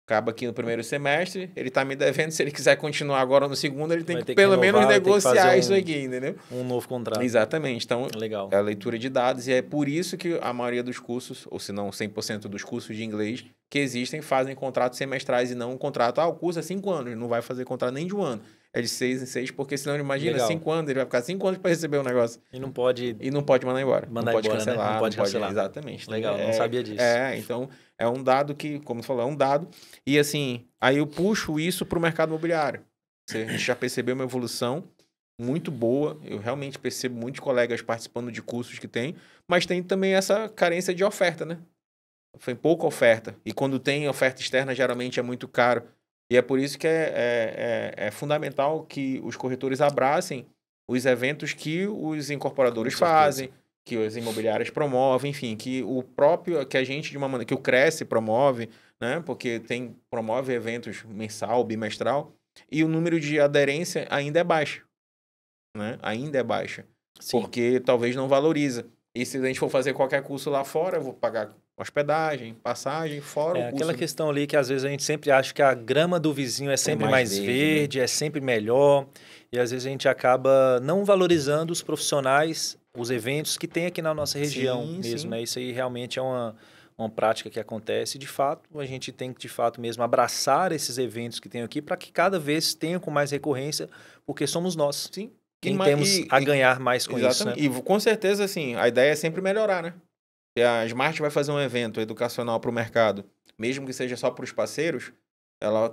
Acaba aqui no primeiro semestre, ele tá me devendo, se ele quiser continuar agora no segundo, ele tem que pelo menos negociar isso aqui, entendeu? Um novo contrato. Exatamente. Então, legal. É a leitura de dados, e é por isso que a maioria dos cursos, ou se não 100% dos cursos de inglês que existem, fazem contratos semestrais e não um contrato, o curso é 5 anos, não vai fazer contrato nem de 1 ano. É de 6 em 6, porque senão, imagina, 5 anos, ele vai ficar 5 anos para receber o negócio. E não pode mandar embora. Não pode cancelar. Né? Não pode cancelar. Exatamente. Legal, não sabia disso. Então, é um dado que, como você falou, é um dado. E assim, aí eu puxo isso para o mercado imobiliário. A gente já percebeu uma evolução muito boa. Eu realmente percebo muitos colegas participando de cursos que tem, mas tem também essa carência de oferta, né? foi pouca oferta. E quando tem oferta externa, geralmente é muito caro. E é por isso que é fundamental que os corretores abracem os eventos que os incorporadores fazem, que as imobiliárias promovem, enfim, que o próprio, que a gente, de uma maneira, que o Cresce promove, né? Porque promove eventos mensal, bimestral, e o número de aderência ainda é baixo, né? Ainda é baixa. Sim. Porque talvez não valoriza. E se a gente for fazer qualquer curso lá fora, eu vou pagar hospedagem, passagem, fora o curso. Aquela questão ali que às vezes a gente sempre acha que a grama do vizinho é sempre mais verde, né? É sempre melhor. E às vezes a gente acaba não valorizando os profissionais, os eventos que tem aqui na nossa região mesmo. Né? Isso aí realmente é uma prática que acontece. De fato, a gente tem que, de fato, mesmo abraçar esses eventos que tem aqui para que cada vez tenham com mais recorrência, porque somos nós. Sim. Quem temos a ganhar mais com isso, né? E com certeza, assim, a ideia é sempre melhorar, né? Se a Smart vai fazer um evento educacional para o mercado, mesmo que seja só para os parceiros,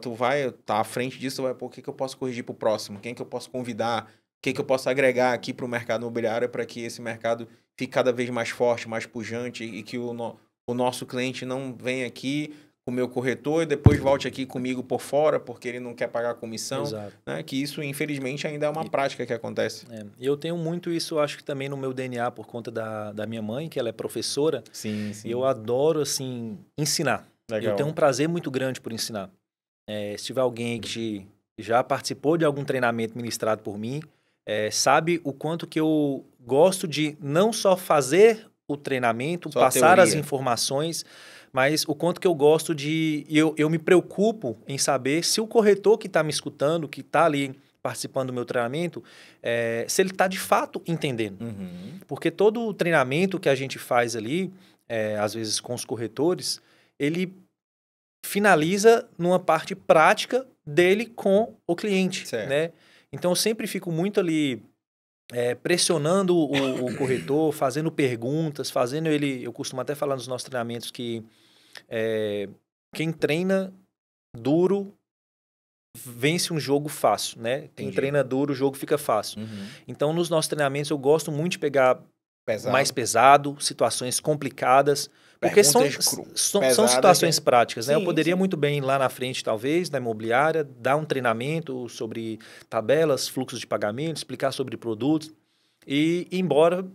tu vai estar à frente disso, vai, pô, o que eu posso corrigir para o próximo? Quem que eu posso convidar? O que eu posso agregar aqui para o mercado imobiliário para que esse mercado fique cada vez mais forte, mais pujante e que o nosso cliente não venha aqui com o meu corretor e depois volte aqui comigo por fora porque ele não quer pagar a comissão. Exato. Né? Que isso, infelizmente, ainda é uma prática que acontece. Eu tenho muito isso, acho que também no meu DNA, por conta da minha mãe, que ela é professora. Sim. E eu adoro, assim, ensinar. Legal. Eu tenho um prazer muito grande por ensinar. Se tiver alguém que já participou de algum treinamento ministrado por mim, sabe o quanto que eu gosto de não só fazer o treinamento, só passar as informações, mas o quanto que eu gosto de... Eu me preocupo em saber se o corretor que está me escutando, que está ali participando do meu treinamento, se ele está de fato entendendo. Uhum. Porque todo o treinamento que a gente faz ali, às vezes com os corretores, ele finaliza numa parte prática dele com o cliente, né? Então, eu sempre fico muito ali pressionando o corretor, fazendo perguntas, fazendo ele... Eu costumo até falar nos nossos treinamentos que quem treina duro vence um jogo fácil, né? Quem treina duro, o jogo fica fácil. Uhum. Então, nos nossos treinamentos, eu gosto muito de pegar mais pesado, situações complicadas, porque são situações práticas, né? Eu poderia muito bem ir lá na frente, talvez, da imobiliária, dar um treinamento sobre tabelas, fluxos de pagamento, explicar sobre produtos e ir embora.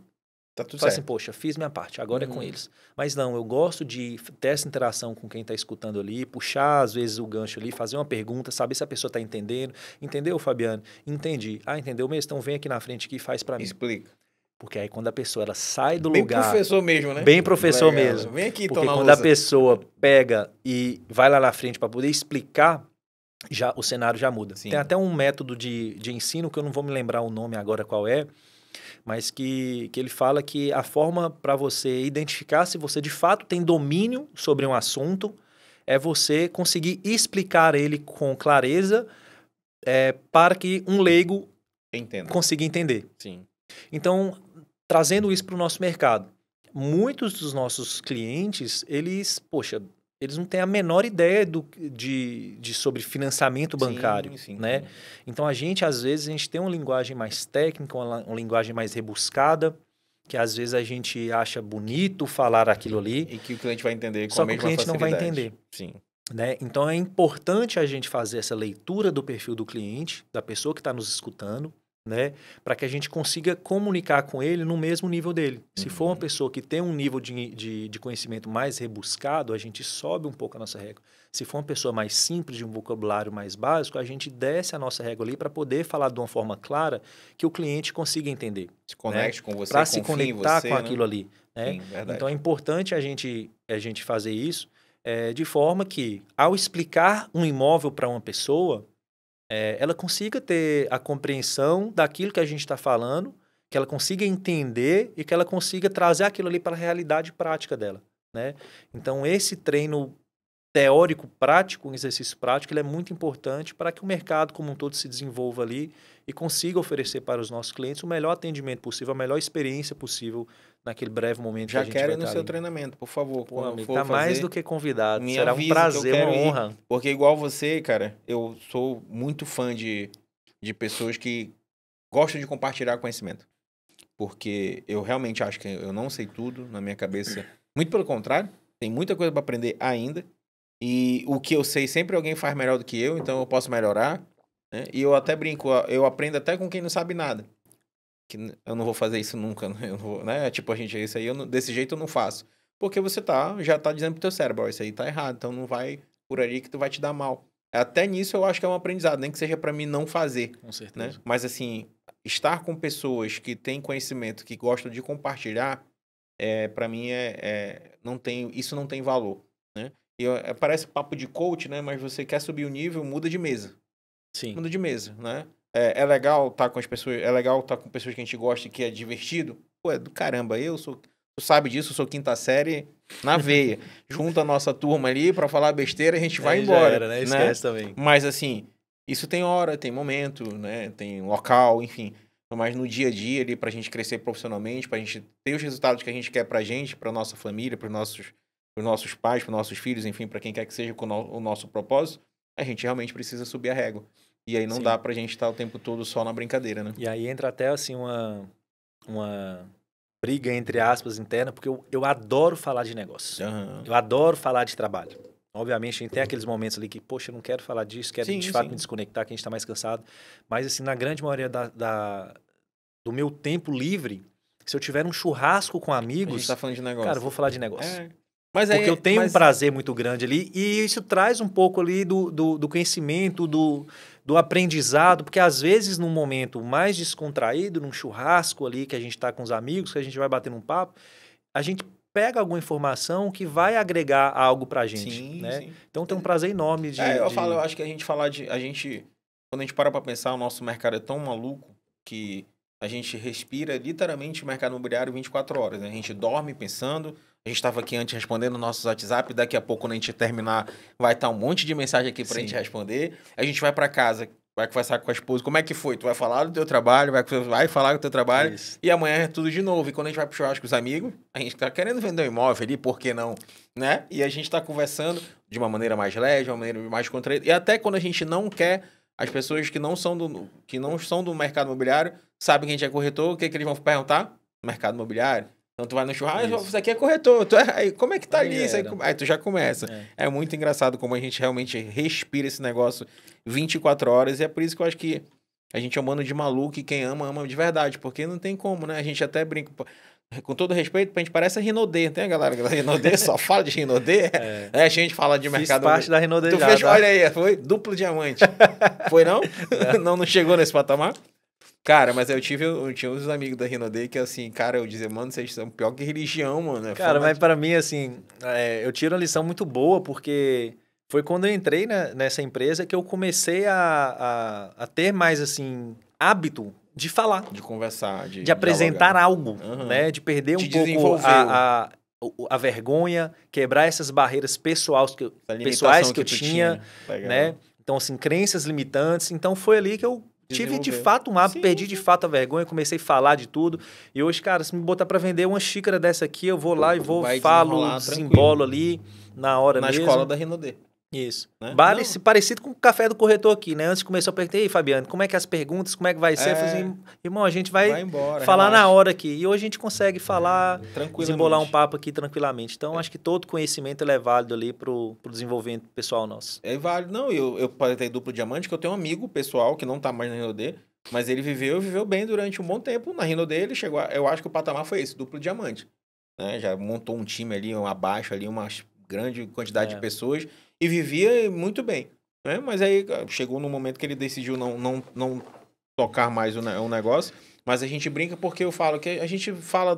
Tá tudo certo. Assim, poxa, fiz minha parte, agora é com eles. Mas não, eu gosto de ter essa interação com quem está escutando ali, puxar às vezes o gancho ali, fazer uma pergunta, saber se a pessoa está entendendo. Entendeu, Fabiano? Entendi. Ah, entendeu mesmo? Então vem aqui na frente aqui e faz para mim. Explica. Porque aí quando a pessoa ela sai do bem lugar... Bem professor mesmo, né? Bem professor mesmo. Vem aqui, porque quando a pessoa pega e vai lá na frente para poder explicar, o cenário já muda. Sim. Tem até um método de ensino, que eu não vou me lembrar o nome agora qual é, mas que ele fala que a forma para você identificar se você de fato tem domínio sobre um assunto é você conseguir explicar ele com clareza para que um leigo consiga entender. Sim. Então, trazendo isso para o nosso mercado, muitos dos nossos clientes, eles não têm a menor ideia sobre financiamento bancário, né? Então, às vezes, tem uma linguagem mais técnica, uma linguagem mais rebuscada, que às vezes a gente acha bonito falar aquilo ali. E que o cliente vai entender com só a mesma que o cliente facilidade. Não vai entender. Sim. Né? Então, é importante a gente fazer essa leitura do perfil do cliente, da pessoa que está nos escutando, né? Para que a gente consiga comunicar com ele no mesmo nível dele. Se for uma pessoa que tem um nível de conhecimento mais rebuscado, a gente sobe um pouco a nossa régua. Se for uma pessoa mais simples, de um vocabulário mais básico, a gente desce a nossa régua ali para poder falar de uma forma clara que o cliente consiga entender. Se conecte com você, para se conectar com aquilo né? ali. Né? Sim, então, é importante a gente fazer isso de forma que, ao explicar um imóvel para uma pessoa, ela consiga ter a compreensão daquilo que a gente está falando, que ela consiga entender e que ela consiga trazer aquilo ali para a realidade prática dela, né? Então, esse treino teórico prático, um exercício prático, ele é muito importante para que o mercado como um todo se desenvolva ali e consiga oferecer para os nossos clientes o melhor atendimento possível, a melhor experiência possível naquele breve momento já que a gente vai quero ir no estar seu ali. treinamento, por favor. Pô, amigo, tá mais do que convidado. Será um avisa prazer, uma honra. Porque igual você, cara, eu sou muito fã de pessoas que gostam de compartilhar conhecimento. Porque eu realmente acho que eu não sei tudo na minha cabeça. Muito pelo contrário. Tem muita coisa para aprender ainda. E o que eu sei, sempre alguém faz melhor do que eu, então eu posso melhorar. Né? E eu até brinco, eu aprendo até com quem não sabe nada. Que eu não vou fazer isso nunca, eu não vou, né? Tipo, isso aí, desse jeito eu não faço. Porque você já tá dizendo pro teu cérebro, ó, isso aí tá errado, então não vai por aí que tu vai te dar mal. Até nisso eu acho que é um aprendizado, nem que seja para mim não fazer. Com certeza. Né? Mas assim, estar com pessoas que têm conhecimento, que gostam de compartilhar, para mim isso não tem valor. Né? Parece papo de coach, né? Mas você quer subir o nível, muda de mesa. Sim. Muda de mesa, né? É legal estar com as pessoas, é legal estar com pessoas que a gente gosta e que é divertido. Pô, é do caramba, tu sabe disso, eu sou quinta série na veia. Junta a nossa turma ali pra falar besteira, a gente vai embora. Já era, né? Esquece também. Mas assim, isso tem hora, tem momento, né? Tem local, enfim. Mas no dia a dia ali, pra gente crescer profissionalmente, pra gente ter os resultados que a gente quer pra gente, pra nossa família, pros nossos pais, pros nossos filhos, enfim, pra quem quer que seja com o nosso propósito, a gente realmente precisa subir a régua. E aí não dá pra gente estar o tempo todo só na brincadeira, né? E aí entra até, assim, uma briga, entre aspas, interna, porque eu adoro falar de negócio. Uhum. Eu adoro falar de trabalho. Obviamente, a gente tem aqueles momentos ali que, poxa, eu não quero falar disso, quero de fato me desconectar, que a gente tá mais cansado. Mas, assim, na grande maioria do meu tempo livre, se eu tiver um churrasco com amigos... A gente tá falando de negócio. Cara, eu vou falar de negócio. Porque eu tenho um prazer muito grande ali e isso traz um pouco ali do conhecimento, do aprendizado, porque às vezes num momento mais descontraído, num churrasco ali que a gente está com os amigos, que a gente vai bater um papo, a gente pega alguma informação que vai agregar algo pra gente, sim, né? Sim. Então tem um prazer enorme de... eu acho que quando a gente para pra pensar, o nosso mercado é tão maluco que a gente respira literalmente o mercado imobiliário 24 horas, né? A gente dorme pensando. A gente estava aqui antes respondendo nossos WhatsApp. Daqui a pouco, quando a gente terminar, vai estar um monte de mensagem aqui pra gente responder. A gente vai para casa, vai conversar com a esposa. Como é que foi? Tu vai falar do teu trabalho, vai falar do teu trabalho. Isso. E amanhã é tudo de novo. E quando a gente vai pro churrasco com os amigos, a gente tá querendo vender um imóvel ali, por que não? Né? E a gente tá conversando de uma maneira mais leve, de uma maneira mais contraída. E até quando a gente não quer, as pessoas que não são do mercado imobiliário sabem que a gente é corretor, o que eles vão perguntar? Mercado imobiliário. Então tu vai no churrasco, isso aqui é corretor. Aí, como é que tá ali? Aí tu já começa. É muito engraçado como a gente realmente respira esse negócio 24 horas. E é por isso que eu acho que a gente é um bando de maluco e quem ama, ama de verdade. Porque não tem como, né? A gente até brinca... Com todo respeito, a gente parece a Rinodê, tem a galera da Rinodê, só fala de Rinodê. A gente fala de mercado... Fiz parte da Rinodê já, tá? Olha aí, foi duplo diamante. Foi não? Não chegou nesse patamar? Cara, mas eu tinha uns amigos da Rinodê que, assim, cara, eu dizia, mano, vocês são pior que religião, mano. Cara, mas pra mim, assim, eu tiro uma lição muito boa, porque foi quando eu entrei nessa empresa que eu comecei a ter mais, assim, hábito de falar. De conversar, de apresentar algo, né? De perder um pouco a vergonha, quebrar essas barreiras pessoais que eu tinha, né? Então, assim, crenças limitantes. Então, foi ali que eu tive, de fato, um hábito, perdi de fato a vergonha, comecei a falar de tudo. E hoje, cara, se me botar pra vender uma xícara dessa aqui, eu vou lá e falo, desembolo ali, na hora mesmo. Na escola da Rinodê. Isso. Né? Parecido com o café do corretor aqui, né? Antes de começar, eu perguntei, Fabiano, como é que é as perguntas, como é que vai ser? Eu falei assim, irmão, a gente vai embora, falar relaxa. na hora aqui. E hoje a gente consegue falar, desembolar um papo aqui tranquilamente. Então, acho que todo conhecimento é válido ali pro desenvolvimento pessoal nosso. É válido. Não, eu paletei duplo diamante, que eu tenho um amigo pessoal que não tá mais na Rinodê, mas ele viveu bem durante um bom tempo. Na Rinodê ele chegou, eu acho que o patamar foi esse, duplo diamante. Né? Já montou um time ali, abaixo ali, uma grande quantidade de pessoas. E vivia muito bem, né? Mas aí chegou no momento que ele decidiu não tocar mais o negócio. Mas a gente brinca porque eu falo que a gente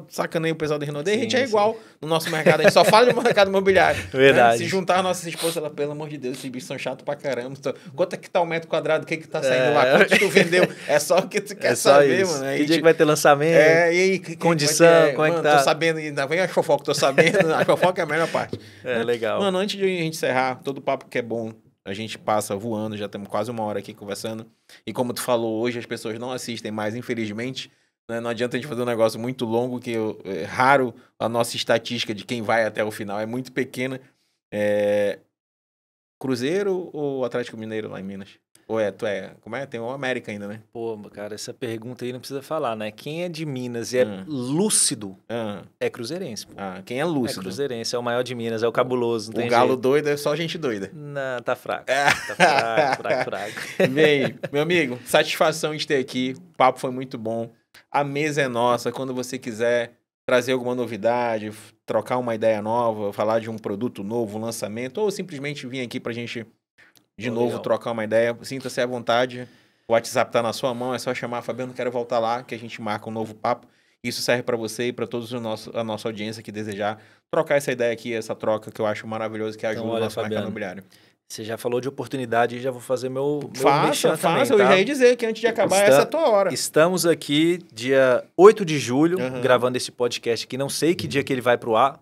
sacaneia o pessoal da Rinodê, a gente é igual no nosso mercado, a gente só fala de mercado imobiliário. Verdade. Né? Se juntar a nossa esposa, ela, pelo amor de Deus, esses bichos são chatos pra caramba. Quanto é que tá o metro quadrado, o que tá saindo lá, quanto tu vendeu? É só o que tu quer saber, isso. mano. Que dia que vai ter lançamento? E aí, condição, como é que tá? Tô sabendo, ainda vem a fofoca, tô sabendo, a fofoca é a melhor parte. Legal. Mano, antes de a gente encerrar, todo papo que é bom, a gente passa voando, já temos quase uma hora aqui conversando. E como tu falou, hoje as pessoas não assistem mais, infelizmente. Né? Não adianta a gente fazer um negócio muito longo, que é raro a nossa estatística de quem vai até o final, é muito pequena. Cruzeiro ou Atlético Mineiro lá em Minas? Ou como é? Tem o América ainda, né? Pô, cara, essa pergunta aí não precisa falar, né? Quem é de Minas e é lúcido é cruzeirense, pô. Quem é É lúcido? cruzeirense, é o maior de Minas, é o cabuloso, não tem O galo jeito. doido é só gente doida. Não, tá fraco. Tá fraco. Bem, meu amigo, satisfação de ter aqui. O papo foi muito bom. A mesa é nossa. Quando você quiser trazer alguma novidade, trocar uma ideia nova, falar de um produto novo, um lançamento, ou simplesmente vir aqui pra gente de novo legal. trocar uma ideia, sinta-se à vontade. O WhatsApp tá na sua mão, é só chamar, Fabiano, quero voltar lá, que a gente marca um novo papo. Isso serve para você e para todos a nossa audiência que desejar trocar essa ideia aqui, essa troca que eu acho maravilhoso, que ajuda o nosso mercado imobiliário. Você já falou de oportunidade e já vou fazer meu faça, também, eu já ia dizer que antes de acabar essa é a tua hora. Estamos aqui dia 8 de julho, gravando esse podcast aqui. Não sei que dia que ele vai pro ar.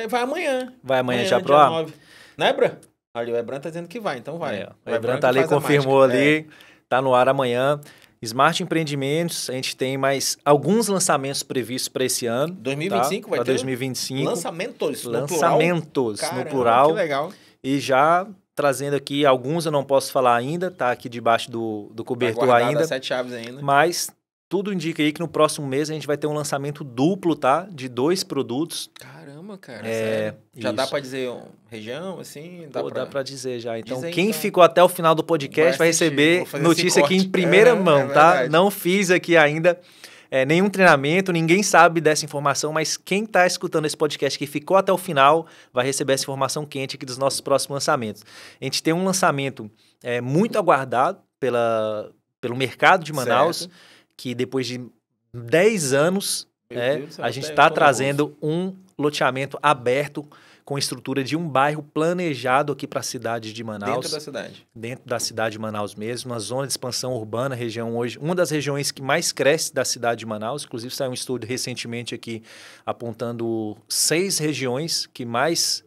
Vai amanhã. Vai amanhã já pro ar? 9. Né, Ebran? Ali, o Ebran tá dizendo que vai, então vai. O Ebran tá ali, confirmou ali. Tá no ar amanhã. Smart Empreendimentos, a gente tem mais alguns lançamentos previstos para esse ano. 2025 tá? vai ter? Para 2025. Lançamentos no plural. Que legal. E já trazendo aqui alguns, eu não posso falar ainda, tá aqui debaixo do cobertor ainda. 7 chaves ainda. Mas tudo indica aí que no próximo mês a gente vai ter um lançamento duplo, tá? De 2 produtos. Caramba, cara. Sério? Já dá para dizer região, assim? Dá para dizer já. Então, quem ficou até o final do podcast vai receber notícia aqui em primeira mão, tá? Não fiz aqui ainda nenhum treinamento, ninguém sabe dessa informação, mas quem está escutando esse podcast que ficou até o final vai receber essa informação quente aqui dos nossos próximos lançamentos. A gente tem um lançamento muito aguardado pelo mercado de Manaus, que depois de 10 anos a gente está trazendo um loteamento aberto com estrutura de um bairro planejado aqui para a cidade de Manaus. Dentro da cidade? Dentro da cidade de Manaus mesmo, uma zona de expansão urbana, região hoje, uma das regiões que mais cresce da cidade de Manaus. Inclusive, saiu um estudo recentemente aqui apontando 6 regiões que mais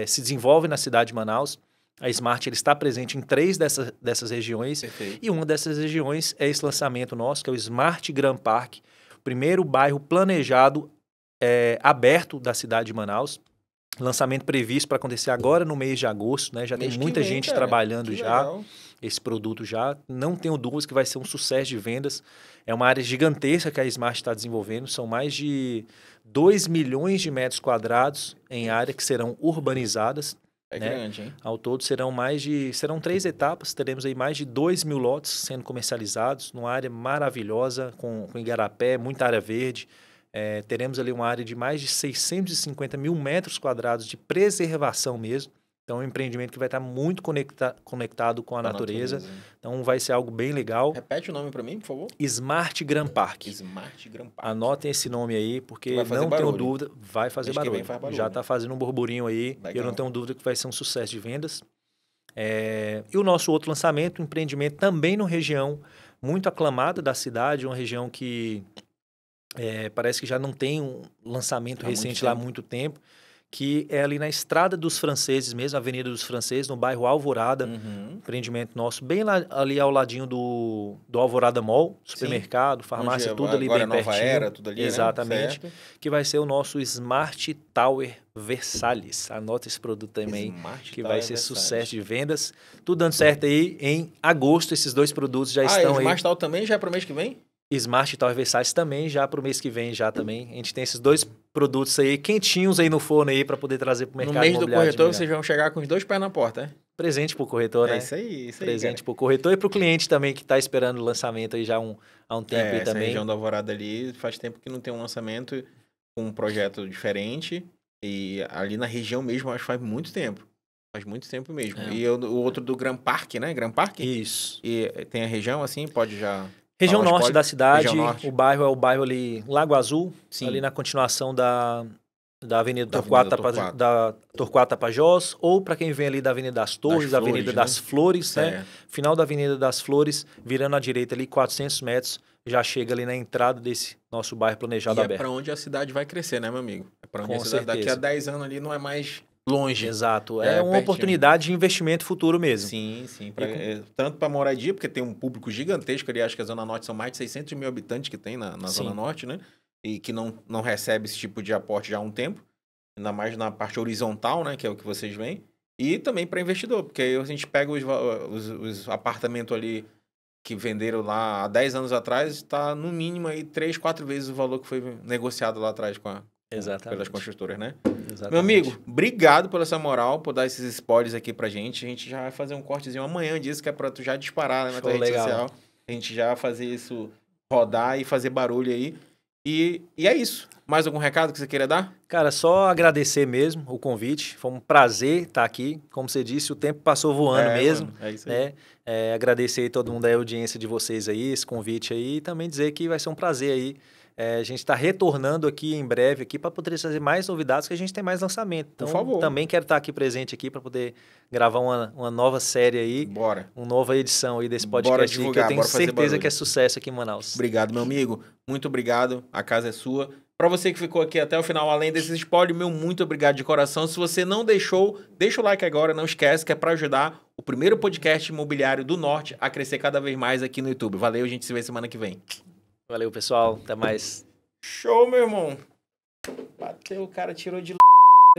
se desenvolvem na cidade de Manaus. A Smart ele está presente em 3 dessas regiões. Perfeito. E uma dessas regiões é esse lançamento nosso, que é o Smart Grand Park, o primeiro bairro planejado aberto da cidade de Manaus. Lançamento previsto para acontecer agora no mês de agosto, né? Já tem muita gente trabalhando já esse produto já. Não tenho dúvidas que vai ser um sucesso de vendas. É uma área gigantesca que a Smart está desenvolvendo. São mais de 2 milhões de metros quadrados em área que serão urbanizadas. Grande, hein? Ao todo serão 3 etapas. Teremos aí mais de 2 mil lotes sendo comercializados numa área maravilhosa com igarapé, muita área verde. Teremos ali uma área de mais de 650 mil metros quadrados de preservação mesmo. Então, é um empreendimento que vai estar muito conectado com a natureza. Então, vai ser algo bem legal. Repete o nome para mim, por favor. Smart Grand Park. Smart Grand Park. Anotem esse nome aí, porque não tenho dúvida. Vai fazer barulho. Já está fazendo um burburinho aí. Legal. Eu não tenho dúvida que vai ser um sucesso de vendas. E o nosso outro lançamento, um empreendimento também numa região muito aclamada da cidade, uma região que parece que já não tem um lançamento recente lá há muito tempo, que é ali na Estrada dos Franceses mesmo, Avenida dos Franceses, no bairro Alvorada, empreendimento nosso, bem lá, ali ao ladinho do Alvorada Mall, supermercado, farmácia, tudo ali bem pertinho. Nova Era, tudo ali, exatamente, né? Que vai ser o nosso Smart Tower Versalhes. Anota esse produto também, que vai ser sucesso de vendas. Tudo dando certo aí, em agosto esses 2 produtos já estão aí. O Smart Tower também já é para o mês que vem? Smart Tower Versalhes também, já para o mês que vem, já também. A gente tem esses 2 produtos aí, quentinhos aí no forno aí, para poder trazer para o mercado imobiliário. No mês do corretor, vocês vão chegar com os 2 pés na porta, né? Presente para o corretor, né? Isso aí. Presente para o corretor e para o cliente também, que está esperando o lançamento aí já há um tempo aí também. Essa região da Alvorada ali, faz tempo que não tem um lançamento com um projeto diferente. E ali na região mesmo, acho que faz muito tempo. Faz muito tempo mesmo. E o outro do Grand Park, né? Grand Park? Isso. E tem a região assim, pode já... Região norte da cidade, o bairro é o bairro ali, Lago Azul, ali na continuação da Avenida Torquato Tapajós, ou para quem vem ali da Avenida das Torres, da Avenida das Flores, né? Final da Avenida das Flores, virando à direita ali 400 metros, já chega ali na entrada desse nosso bairro planejado aberto. É para onde a cidade vai crescer, né, meu amigo? É para onde a cidade daqui a 10 anos ali não é mais... longe. Exato. É uma oportunidade de investimento futuro mesmo. Sim. Tanto para moradia, porque tem um público gigantesco ali, acho que a Zona Norte são mais de 600 mil habitantes que tem na Zona Norte, né? E que não recebe esse tipo de aporte já há um tempo. Ainda mais na parte horizontal, né? Que é o que vocês veem. E também para investidor, porque aí a gente pega os apartamentos ali que venderam lá há 10 anos atrás, está no mínimo aí 3, 4 vezes o valor que foi negociado lá atrás pelas construtoras, né? Exatamente. Meu amigo, obrigado pela essa moral, por dar esses spoilers aqui pra gente. A gente já vai fazer um cortezinho amanhã disso, que é pra tu já disparar, né, na tua rede social. A gente já fazer isso rodar e fazer barulho aí. E é isso. Mais algum recado que você queira dar? Cara, só agradecer mesmo o convite. Foi um prazer estar aqui. Como você disse, o tempo passou voando mesmo. Mano, é isso aí. Né? Agradecer aí todo mundo da audiência de vocês aí, esse convite aí. E também dizer que vai ser um prazer aí. A gente está retornando aqui em breve aqui para poder trazer mais novidades, que a gente tem mais lançamento. Então, por favor. Também quero estar aqui presente aqui para poder gravar uma nova série aí. Bora. Uma nova edição aí desse podcast aí, que eu tenho certeza que é sucesso aqui em Manaus. Obrigado, meu amigo. Muito obrigado. A casa é sua. Para você que ficou aqui até o final, além desses spoilers, meu muito obrigado de coração. Se você não deixou, deixa o like agora. Não esquece que é para ajudar o primeiro podcast imobiliário do Norte a crescer cada vez mais aqui no YouTube. Valeu, a gente se vê semana que vem. Valeu, pessoal. Até mais. Show, meu irmão. Bateu, o cara tirou de